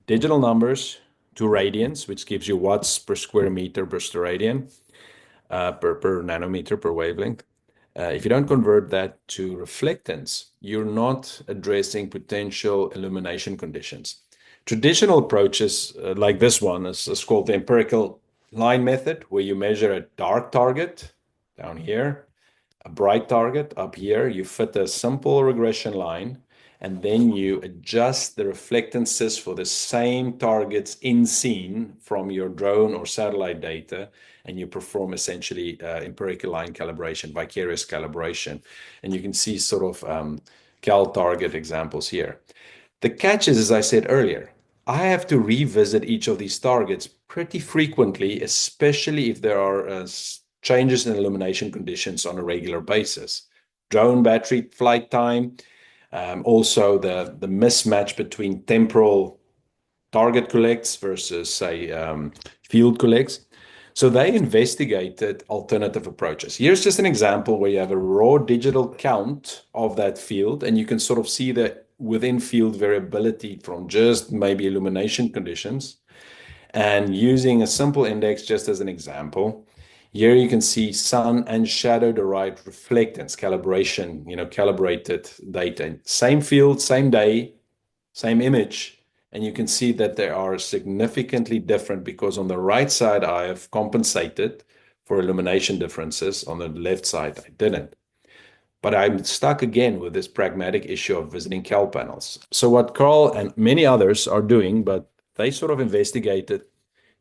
digital numbers to radians, which gives you watts per square meter per steradian, per nanometer per wavelength. If you don't convert that to reflectance, you're not addressing potential illumination conditions. Traditional approaches like this one is called the empirical line method, where you measure a dark target down here, a bright target up here. You fit a simple regression line, and then you adjust the reflectances for the same targets in scene from your drone or satellite data, and you perform essentially empirical line calibration, vicarious calibration. And you can see sort of cal target examples here. The catch is, as I said earlier, I have to revisit each of these targets pretty frequently, especially if there are changes in illumination conditions on a regular basis. Drone battery flight time, also the mismatch between temporal target collects versus, say, field collects. So they investigated alternative approaches. Here's just an example where you have a raw digital count of that field, and you can sort of see the within field variability from just maybe illumination conditions. And using a simple index just as an example, here you can see sun and shadow derived reflectance calibration, calibrated data. Same field, same day, same image, and you can see that they are significantly different because on the right side, I have compensated for illumination differences. On the left side, I didn't. But I'm stuck again with this pragmatic issue of visiting cal panels. So what Carl and many others are doing, but they sort of investigated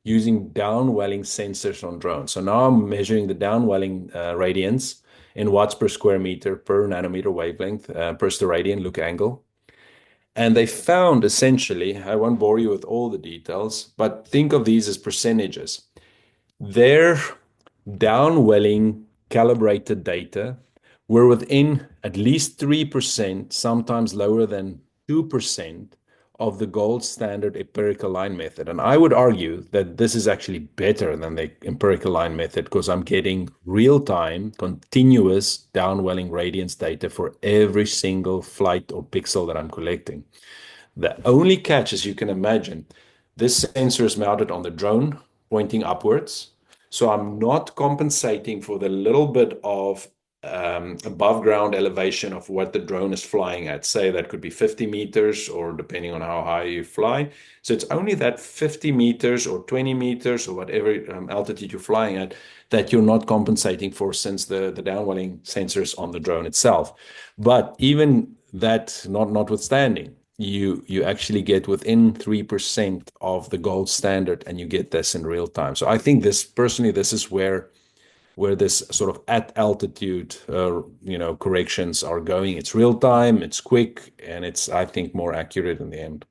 using downwelling sensors on drones. So now I'm measuring the downwelling radiance in watts per square meter per nanometer wavelength per steradian look angle. And they found essentially, I won't bore you with all the details, but think of these as percentages. Their downwelling calibrated data were within at least 3%, sometimes lower than 2% of the gold standard empirical line method. And I would argue that this is actually better than the empirical line method because I'm getting real-time, continuous downwelling radiance data for every single flight or pixel that I'm collecting. The only catch, as you can imagine, this sensor is mounted on the drone pointing upwards. So I'm not compensating for the little bit of above ground elevation of what the drone is flying at. Say that could be 50 meters or depending on how high you fly. So it's only that 50 meters or 20 meters or whatever altitude you're flying at that you're not compensating for since the downwelling sensors on the drone itself. But even that notwithstanding, you actually get within 3% of the gold standard and you get this in real time. So I think this is where this sort of at altitude corrections are going. It's real time, it's quick, and it's, I think, more accurate in the end.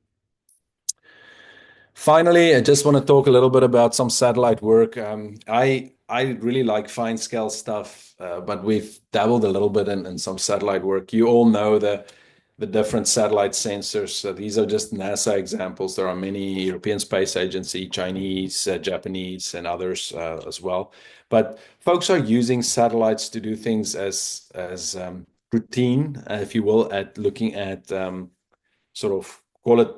Finally, I just want to talk a little bit about some satellite work. I really like fine scale stuff, but we've dabbled a little bit in some satellite work. You all know the different satellite sensors. So these are just NASA examples. There are many European Space Agency, Chinese, Japanese, and others as well. But folks are using satellites to do things as routine, if you will, at looking at sort of call it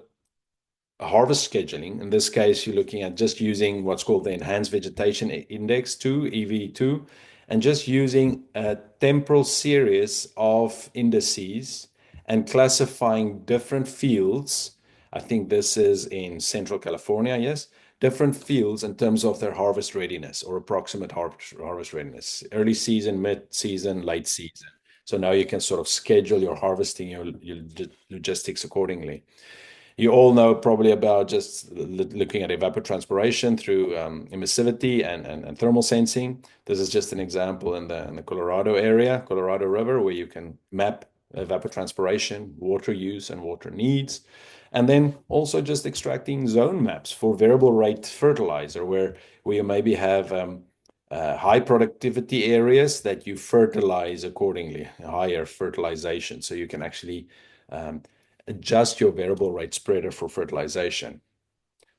harvest scheduling. In this case, you're looking at just using what's called the Enhanced Vegetation Index 2, EV2, and just using a temporal series of indices and classifying different fields. I think this is in Central California, yes, different fields in terms of their harvest readiness or approximate harvest readiness, early season, mid season, late season. So now you can sort of schedule your harvesting, your logistics accordingly. You all know probably about just looking at evapotranspiration through emissivity and thermal sensing. This is just an example in the Colorado area, Colorado River, where you can map evapotranspiration, water use, and water needs. And then also just extracting zone maps for variable rate fertilizer, where you maybe have high productivity areas that you fertilize accordingly, higher fertilization. So you can actually adjust your variable rate spreader for fertilization.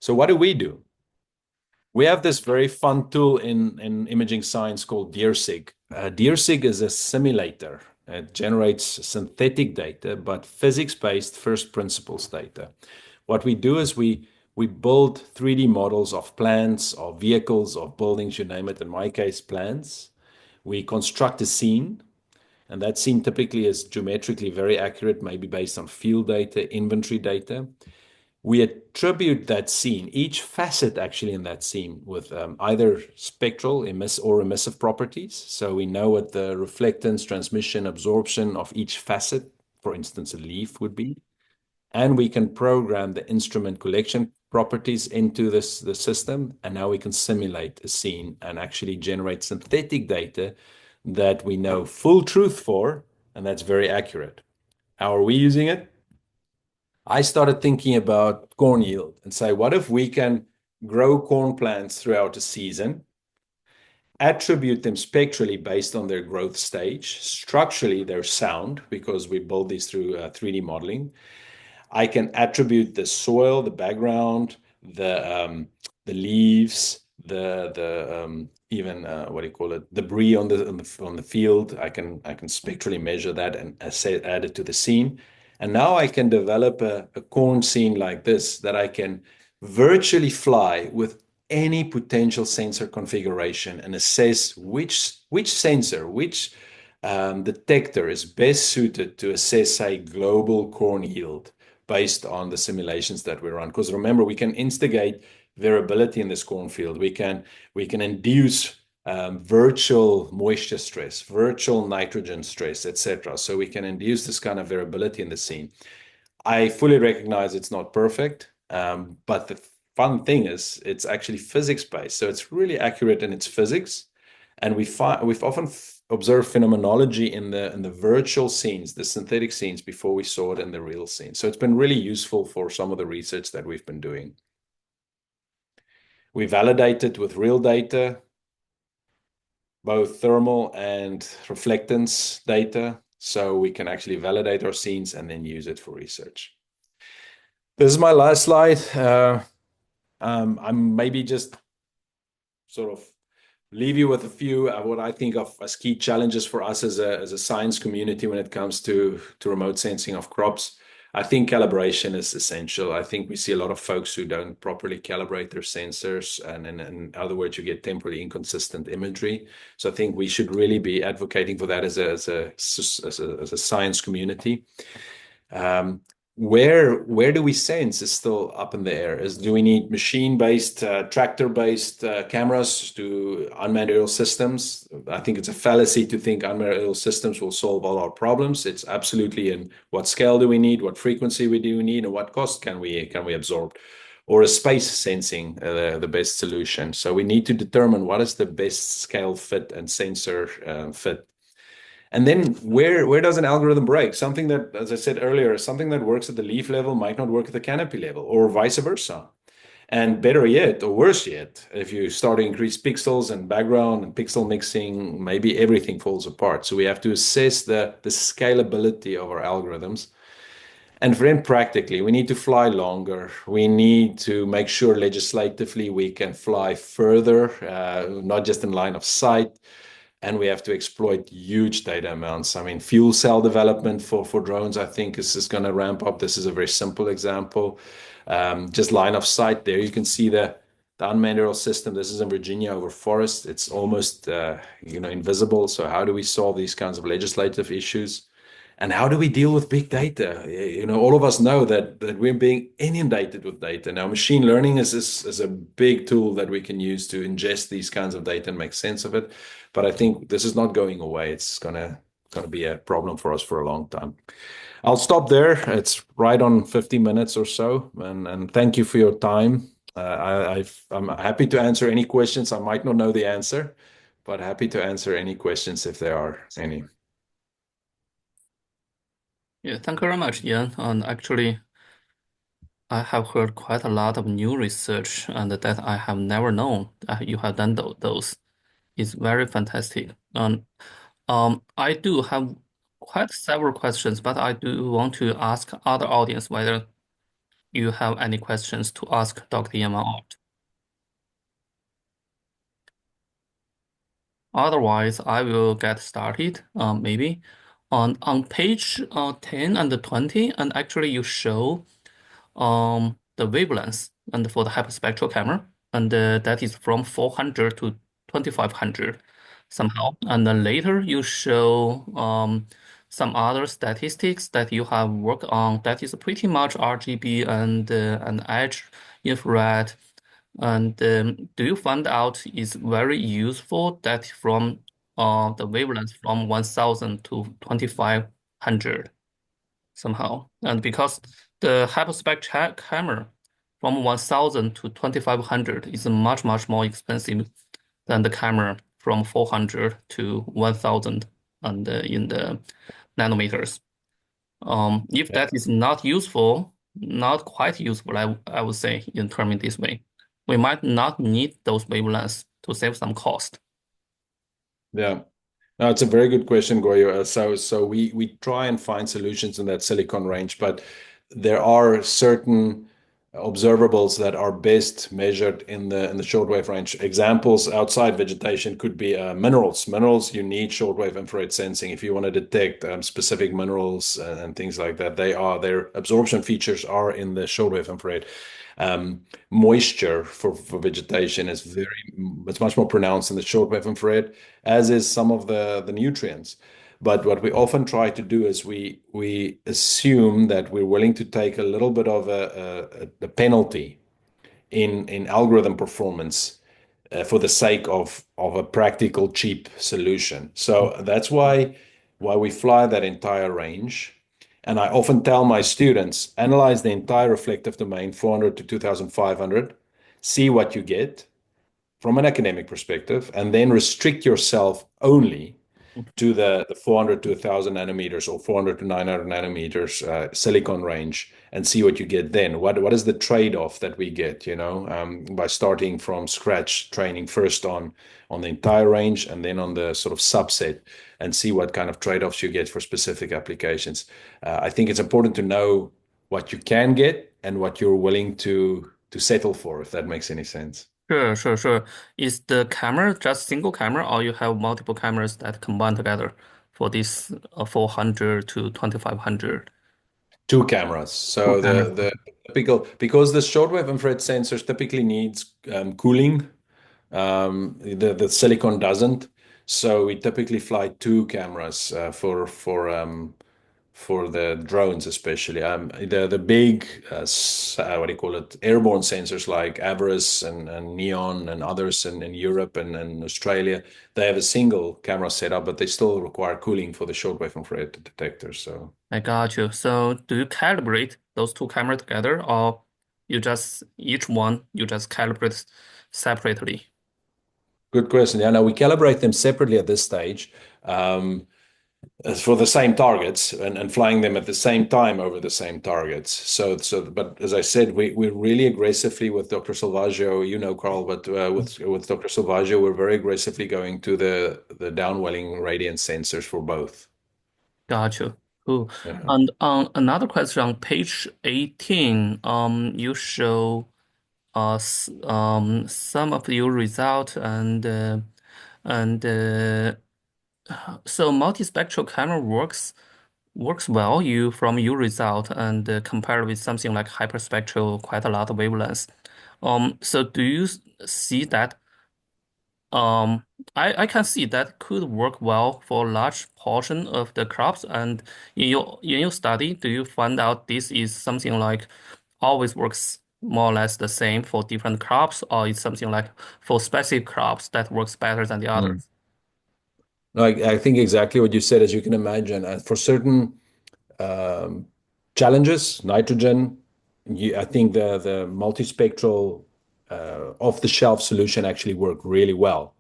So what do? We have this very fun tool in imaging science called DeerSig. DeerSig is a simulator. It generates synthetic data, but physics-based first principles data. What we do is we build 3D models of plants, of vehicles, of buildings, you name it. In my case, plants. We construct a scene, and that scene typically is geometrically very accurate, maybe based on field data, inventory data. we attribute that scene, each facet actually in that scene, with either spectral or emissive properties. So we know what the reflectance, transmission, absorption of each facet, for instance, a leaf would be. And we can program the instrument collection properties into the system. And now we can simulate a scene and actually generate synthetic data that we know full truth for, and that's very accurate. How are we using it? I started thinking about corn yield and say, what if we can grow corn plants throughout the season, attribute them spectrally based on their growth stage, structurally they're sound because we build these through 3D modeling. I can attribute the soil, the background, the leaves, the even what do you call it, debris on the field. I can spectrally measure that and add it to the scene. And now I can develop a corn scene like this that I can virtually fly with any potential sensor configuration and assess which sensor, which detector is best suited to assess a global corn yield based on the simulations that we run. Because remember, we can instigate variability in this cornfield. We can induce virtual moisture stress, virtual nitrogen stress, etc. So we can induce this kind of variability in the scene. I fully recognize it's not perfect, but the fun thing is it's actually physics based. So it's really accurate in its physics. And we've often observed phenomenology in the virtual scenes, the synthetic scenes, before we saw it in the real scene. So it's been really useful for some of the research that we've been doing. We validate it with real data, both thermal and reflectance data, so we can actually validate our scenes and then use it for research. This is my last slide. I'm maybe just sort of leave you with a few what I think of as key challenges for us as a science community when it comes to remote sensing of crops. I think calibration is essential. I think we see a lot of folks who don't properly calibrate their sensors, and in other words, you get temporally inconsistent imagery. So I think we should really be advocating for that as a science community. Um, where do we sense is still up in the air. Do we need machine-based, tractor-based cameras to unmanned aerial systems? I think it's a fallacy to think unmanned aerial systems will solve all our problems. It's absolutely in what scale do we need, what frequency do we need, and what cost can we absorb? Or is space sensing the best solution? So we need to determine what is the best scale fit and sensor fit. And then where does an algorithm break? Something that, as I said earlier, something that works at the leaf level might not work at the canopy level, or vice versa. And better yet, or worse yet, if you start to increase pixels and background and pixel mixing, maybe everything falls apart. So we have to assess the scalability of our algorithms. And then practically, we need to fly longer. We need to make sure legislatively we can fly further, not just in line of sight. And we have to exploit huge data amounts. I mean, fuel cell development for drones, I think, is going to ramp up. This is a very simple example. Just line of sight there. You can see the unmanned aerial system. This is in Virginia over forest. It's almost invisible. So how do we solve these kinds of legislative issues? And how do we deal with big data? All of us know that we're being inundated with data. Now, machine learning is a big tool that we can use to ingest these kinds of data and make sense of it. But I think this is not going away. It's gonna be a problem for us for a long time. I'll stop there. It's right on 50 minutes or so. And thank you for your time. I'm happy to answer any questions. I might not know the answer, but happy to answer any questions if there are any. Yeah, thank you very much, Ian. And actually, I have heard quite a lot of new research and that I have never known that you have done those. It's very fantastic. And I do have quite several questions, but I do want to ask other audience whether you have any questions to ask Dr. Ian out. Otherwise, I will get started, maybe. On page 10 and 20, and actually you show the wavelengths and for the hyperspectral camera, and that is from 400 to 2500 somehow. And then later you show some other statistics that you have worked on that is pretty much RGB and edge infrared. And do you find out is very useful that from the wavelength from 1000 to 2500 somehow? And because the hyperspectral camera from 1000 to 2500 is much, much more expensive than the camera from 400 to 1000 and in the nanometers. If Yeah. that is not useful, not quite useful, I would say in terming this way, we might not need those wavelengths to save some cost. Yeah. No, it's a very good question, Goyo. So we try and find solutions in that silicon range, but there are certain observables that are best measured in the shortwave range. Examples outside vegetation could be minerals. Minerals, you need shortwave infrared sensing if you want to detect specific minerals and things like that. Their absorption features are in the shortwave infrared. Moisture for vegetation is it's much more pronounced in the shortwave infrared, as is some of the nutrients. But what we often try to do is we assume that we're willing to take a little bit of a penalty in algorithm performance for the sake of a practical cheap solution. So that's why we fly that entire range. And I often tell my students, analyze the entire reflective domain, 400 to 2500, see what you get from an academic perspective, and then restrict yourself only to the 400 to 1000 nanometers or 400 to 900 nanometers silicon range and see what you get then. What is the trade-off that we get, by starting from scratch, training first on the entire range and then on the sort of subset and see what kind of trade-offs you get for specific applications. I think it's important to know what you can get and what you're willing to settle for, if that makes any sense. Sure, sure, sure. Is the camera just single camera, or you have multiple cameras that combine together for this 400 to 2500? Two cameras. Two So cameras. the typical because the shortwave infrared sensors typically needs cooling. The silicon doesn't. So we typically fly two cameras for the drones, especially. The big what do you call it? Airborne sensors like Avarice and Neon and others in Europe and Australia. They have a single camera setup, but they still require cooling for the shortwave infrared detectors. So. I got you. So do you calibrate those two cameras together, or you just each one you just calibrate separately? Good question. Yeah, no, we calibrate them separately at this stage as for the same targets and flying them at the same time over the same targets. But as I said, we're really aggressively with Dr. Salvaggio, Carl, but with Dr. Salvaggio, we're very aggressively going to the downwelling radiance sensors for both. Got you. Cool. Yeah. And on another question on page 18, you show us some of your result and so multispectral camera works well you from your result and compared with something like hyperspectral, quite a lot of wavelengths. So do you see that? Um, I can see that could work well for a large portion of the crops. And in your study, do you find out this is something like always works more or less the same for different crops, or it's something like for specific crops that works better than the Mm. others? No, I think exactly what you said, as you can imagine. For certain um, challenges, nitrogen. I think the multispectral off-the-shelf solution actually worked really well.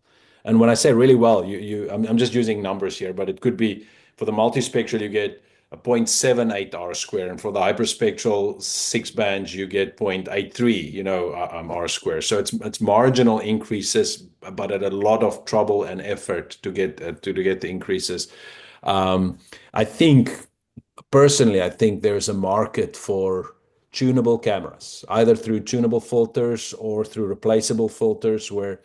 And when I say really well, I'm just using numbers here, but it could be for the multispectral you get a 0.78 R square, and for the hyperspectral six bands you get 0.83, R square. So it's marginal increases, but at a lot of trouble and effort to get the increases. Um, I think Personally, I think there's a market for tunable cameras, either through tunable filters or through replaceable filters, where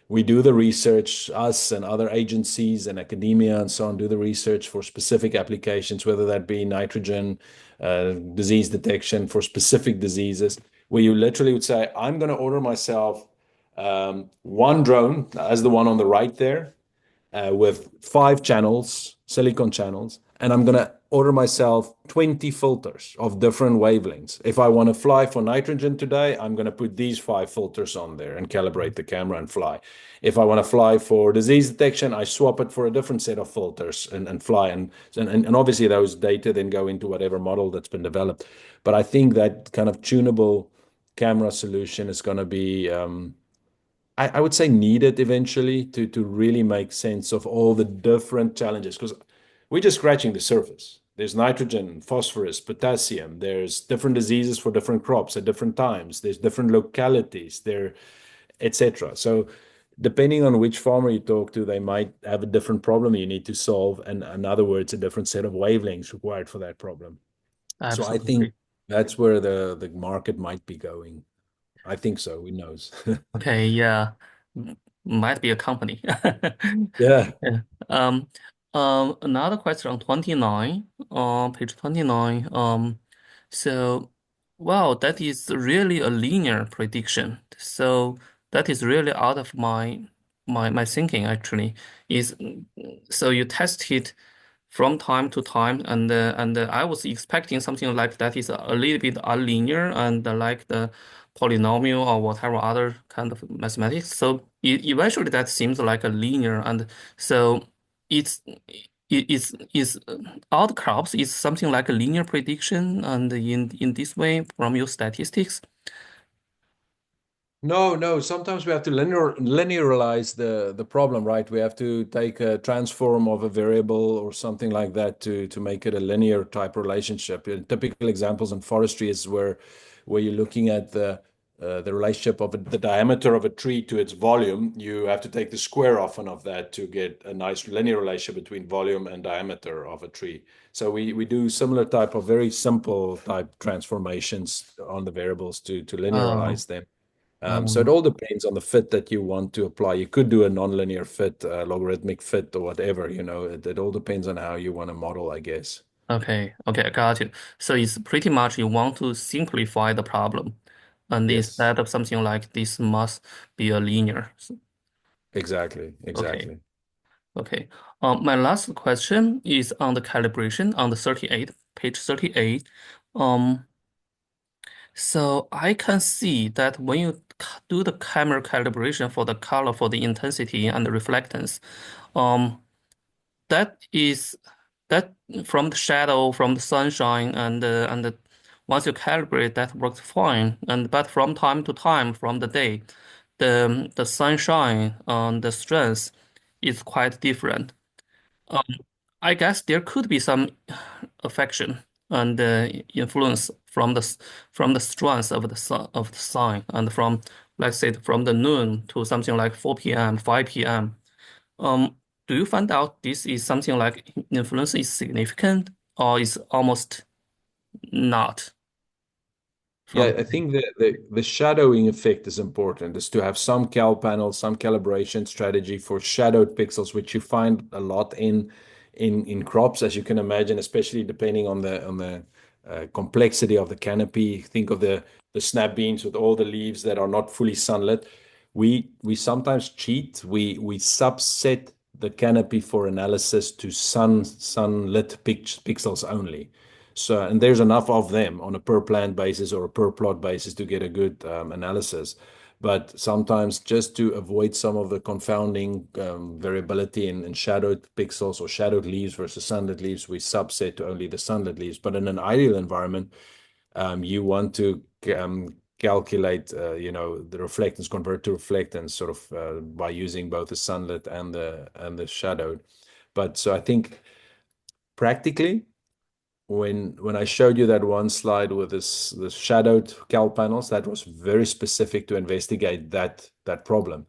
we do the research, us and other agencies and academia and so on, do the research for specific applications, whether that be nitrogen, disease detection for specific diseases, where you literally would say, I'm going to order myself one drone, as the one on the right there, with 5 channels, silicon channels, and I'm going to order myself 20 filters of different wavelengths. If I want to fly for nitrogen today, I'm going to put these 5 filters on there and calibrate the camera and fly. If I want to fly for disease detection, I swap it for a different set of filters and fly. And obviously, those data then go into whatever model that's been developed. But I think that kind of tunable camera solution is going to be I would say needed eventually to really make sense of all the different challenges because we're just scratching the surface. There's nitrogen, phosphorus, potassium. There's different diseases for different crops at different times. There's different localities there, etc. So depending on which farmer you talk to, they might have a different problem you need to solve, and in other words, a different set of wavelengths required for that problem. So I think Absolutely. that's where the market might be going. I think so. Who knows? Okay, yeah. Might be a company. Yeah. Yeah. Um, Another question on 29, page 29. So, wow, that is really a linear prediction. So that is really out of my thinking actually. Is so you test it from time to time, and I was expecting something like that is a little bit unlinear and like the polynomial or whatever other kind of mathematics. So eventually that seems like a linear, and so it's is outcrops is something like a linear prediction, and in this way from your statistics. No, no. Sometimes we have to linearize the problem, right? We have to take a transform of a variable or something like that to make it a linear type relationship. Typical examples in forestry is where you're looking at the relationship of the diameter of a tree to its volume. You have to take the square often of that to get a nice linear relationship between volume and diameter of a tree. So we do similar type of very simple type transformations on the variables to Oh, linearize them. So it um, all depends on the fit that you want to apply. You could do a nonlinear fit, logarithmic fit, or whatever. It all depends on how you want to model, I guess. okay, okay, I got you. So it's pretty much you want to simplify the problem, and Yes, instead of something like this must be a linear. exactly, Okay, exactly. okay. My last question is on the calibration on the 38, page 38. Um, so I can see that when you do the camera calibration for the color, for the intensity and the reflectance, um, that is that from the shadow, from the sunshine, and once you calibrate, that works fine. And but from time to time, from the day, the sunshine the strength is quite different. Um, I guess there could be some affection and influence from from the strength of the sun and from let's say from the noon to something like 4 p.m., 5 p.m. Do you find out this is something like influence is significant or is almost not Yeah, from? I think that the shadowing effect is important, is to have some cal panels, some calibration strategy for shadowed pixels, which you find a lot in crops, as you can imagine, especially depending on the complexity of the canopy. Think of the snap beans with all the leaves that are not fully sunlit. We sometimes cheat. We subset the canopy for analysis to sunlit pixels only. So, and there's enough of them on a per plant basis or a per plot basis to get a good analysis. But sometimes just to avoid some of the confounding variability in shadowed pixels or shadowed leaves versus sunlit leaves, we subset to only the sunlit leaves. But in an ideal environment, you want to calculate, the reflectance, convert to reflectance, sort of by using both the sunlit and the shadowed. But so I think practically when I showed you that one slide with this shadowed cal panels, that was very specific to investigate that problem.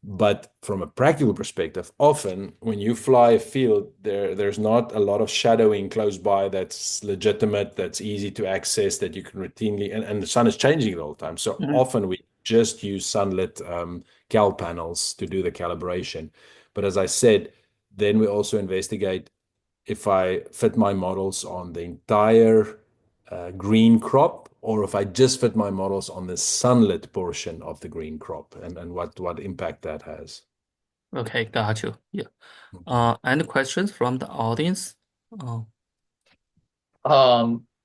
But from a practical perspective, often when you fly a field, there's not a lot of shadowing close by that's legitimate, that's easy to access, that you can routinely, and the sun is changing the whole time. So Mhm. often we just use sunlit cal panels to do the calibration. But as I said, then we also investigate if I fit my models on the entire green crop or if I just fit my models on the sunlit portion of the green crop and what impact that has. Okay, got you. Yeah. Any questions from the audience? Oh,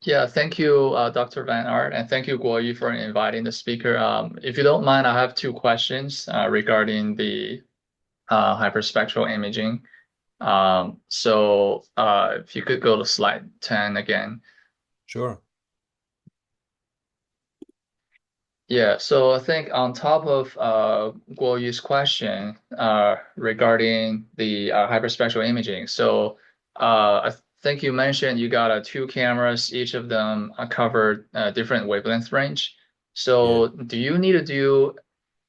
Yeah, thank you, Dr. Van Art, and thank you, Guoyi, for inviting the speaker. If you don't mind, I have two questions regarding the hyperspectral imaging. If you could go to slide 10 again. Sure. Yeah, so I think on top of Guoyu's question regarding the hyperspectral imaging, I think you mentioned you got two cameras, each of them cover a different wavelength range. Yeah. So do you need to do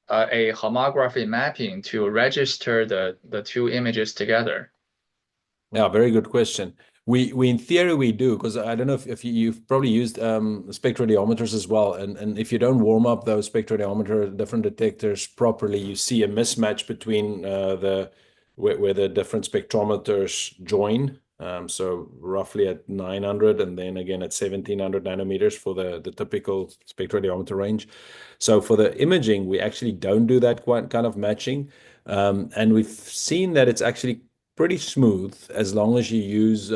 a homography mapping to register the two images together? Yeah, very good question. We in theory we do because I don't know if you've probably used spectrodiometers as well, and if you don't warm up those spectrodiometer different detectors properly, you see a mismatch between the where the different spectrometers join. So roughly at 900 and then again at 1700 nanometers for the typical spectrodiometer range. So for the imaging, we actually don't do that quite kind of matching. And we've seen that it's actually pretty smooth as long as you use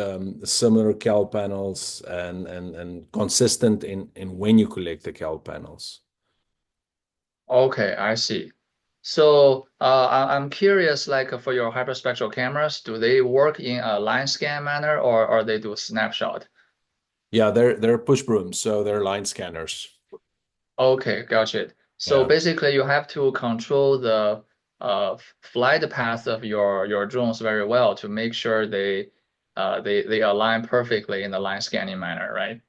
similar cal panels and consistent in when you collect the cal panels. Okay, I see. So I'm curious, like for your hyperspectral cameras, do they work in a line scan manner or they do snapshot? Yeah, they're push brooms, so they're line scanners. Okay, got it. So Yeah. basically, you have to control the flight path of your drones very well to make sure they align perfectly in the line scanning manner, right?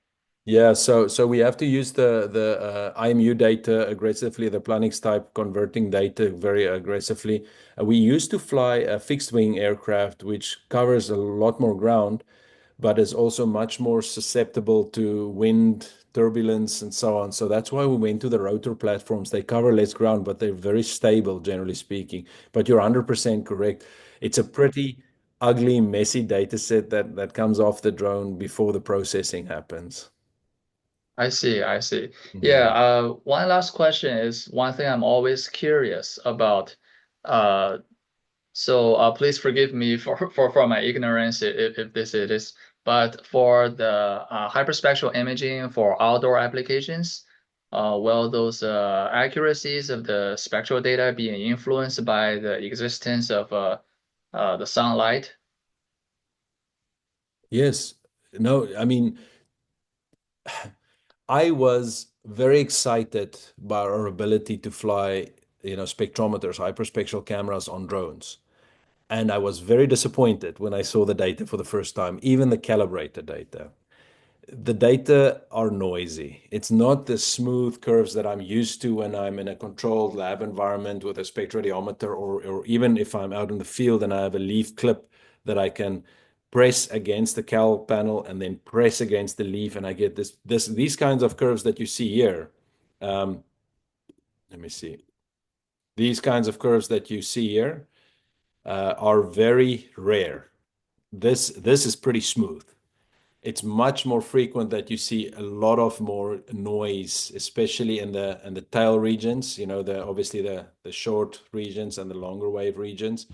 Yeah, so we have to use the IMU data aggressively, the Planix type converting data very aggressively. We used to fly a fixed wing aircraft, which covers a lot more ground, but is also much more susceptible to wind, turbulence, and so on. So that's why we went to the rotor platforms. They cover less ground, but they're very stable, generally speaking. But you're 100% correct. It's a pretty ugly, messy data set that comes off the drone before the processing happens. I see, I see. Yeah, Yeah. one last question is one thing I'm always curious about. Uh, please forgive me for my ignorance if this it is. But for the hyperspectral imaging for outdoor applications, will those accuracies of the spectral data being influenced by the existence of the sunlight? Yes. No, I mean, I was very excited by our ability to fly, spectrometers, hyperspectral cameras on drones. And I was very disappointed when I saw the data for the first time, even the calibrated data. The data are noisy. It's not the smooth curves that I'm used to when I'm in a controlled lab environment with a spectrodiometer, or even if I'm out in the field and I have a leaf clip that I can press against the cal panel and then press against the leaf, and I get these kinds of curves that you see here. Um, Let me see. These kinds of curves that you see here are very rare. This is pretty smooth. It's much more frequent that you see a lot of more noise, especially in the tail regions, the obviously the short regions and the longer wave regions.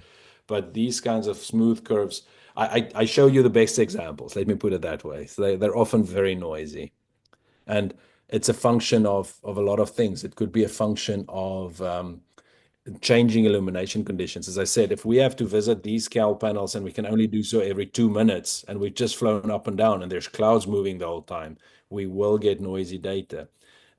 But these kinds of smooth curves, I show you the best examples. Let me put it that way. So they're often very noisy. And it's a function of a lot of things. It could be a function of changing illumination conditions. As I said, if we have to visit these cal panels and we can only do so every 2 minutes and we've just flown up and down and there's clouds moving the whole time, we will get noisy data.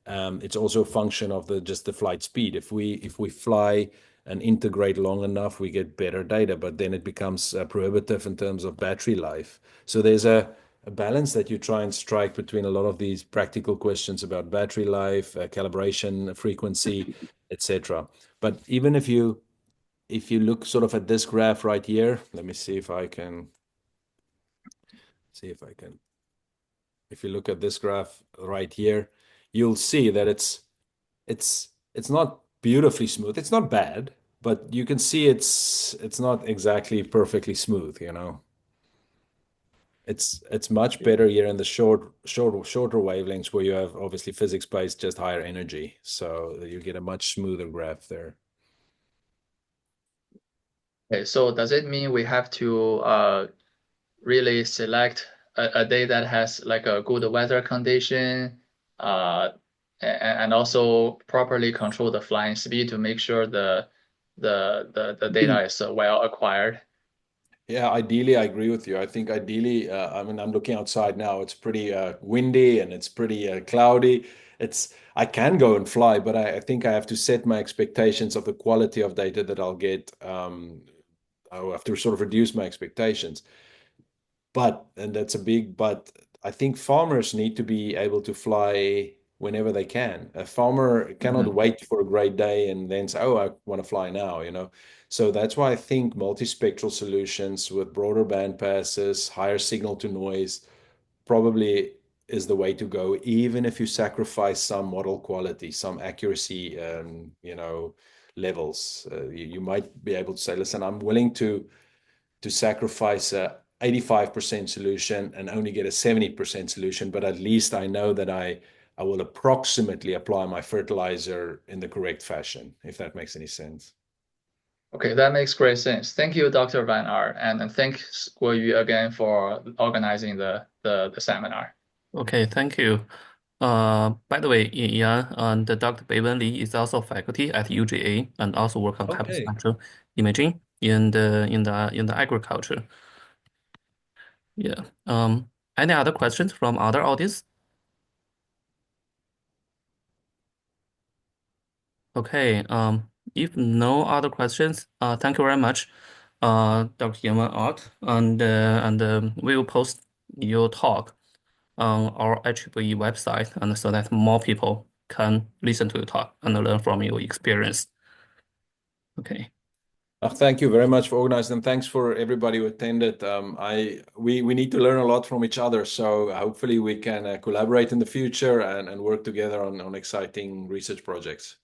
It's also a function of just the flight speed. If we fly and integrate long enough, we get better data, but then it becomes prohibitive in terms of battery life. So there's a balance that you try and strike between a lot of these practical questions about battery life, calibration, frequency, etc. But even if you look sort of at this graph right here, let me see if I can see if I can. If you look at this graph right here, you'll see that it's not beautifully smooth. It's not bad, but you can see it's not exactly perfectly smooth. It's much better here in the shorter wavelengths where you have obviously physics-based just higher energy. So you get a much smoother graph there. Okay, so does it mean we have to really select a day that has like a good weather condition, and also properly control the flying speed to make sure the data is well acquired. Yeah, ideally, I agree with you. I think ideally, I mean, I'm looking outside now. It's pretty windy and it's pretty cloudy. I can go and fly, but I think I have to set my expectations of the quality of data that I'll get. I have to sort of reduce my expectations. And that's a big but, I think farmers need to be able to fly whenever they can. A farmer cannot Mhm. wait for a great day and then say, oh, I want to fly now, you know. So that's why I think multispectral solutions with broader band passes, higher signal to noise probably is the way to go, even if you sacrifice some model quality, some accuracy, levels. You might be able to say, listen, I'm willing to sacrifice a 85% solution and only get a 70% solution, but at least I know that I will approximately apply my fertilizer in the correct fashion, if that makes any sense. Okay, that makes great sense. Thank you, Dr. Van Art, and thanks Guoyu again for organizing the seminar. Okay, thank you. By the way, Yan and Dr. Beiwen Li is also faculty at UGA and also work on campus Okay. spectral imaging in the agriculture. Yeah. Any other questions from other audience? Okay. If no other questions, thank you very much, Dr. Yan Art, and we will post your talk on our HBE website, and so that more people can listen to your talk and learn from your experience. Okay. Thank you very much for organizing, and thanks for everybody who attended. We need to learn a lot from each other, so hopefully we can collaborate in the future and work together on exciting research projects.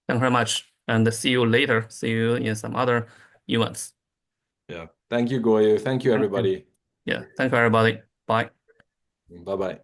Thank you very much, and see you later. See you in some other events. Yeah. Thank you, Goyu. Thank you, Thank you. everybody. Yeah. Thank you, everybody. Bye. Bye bye.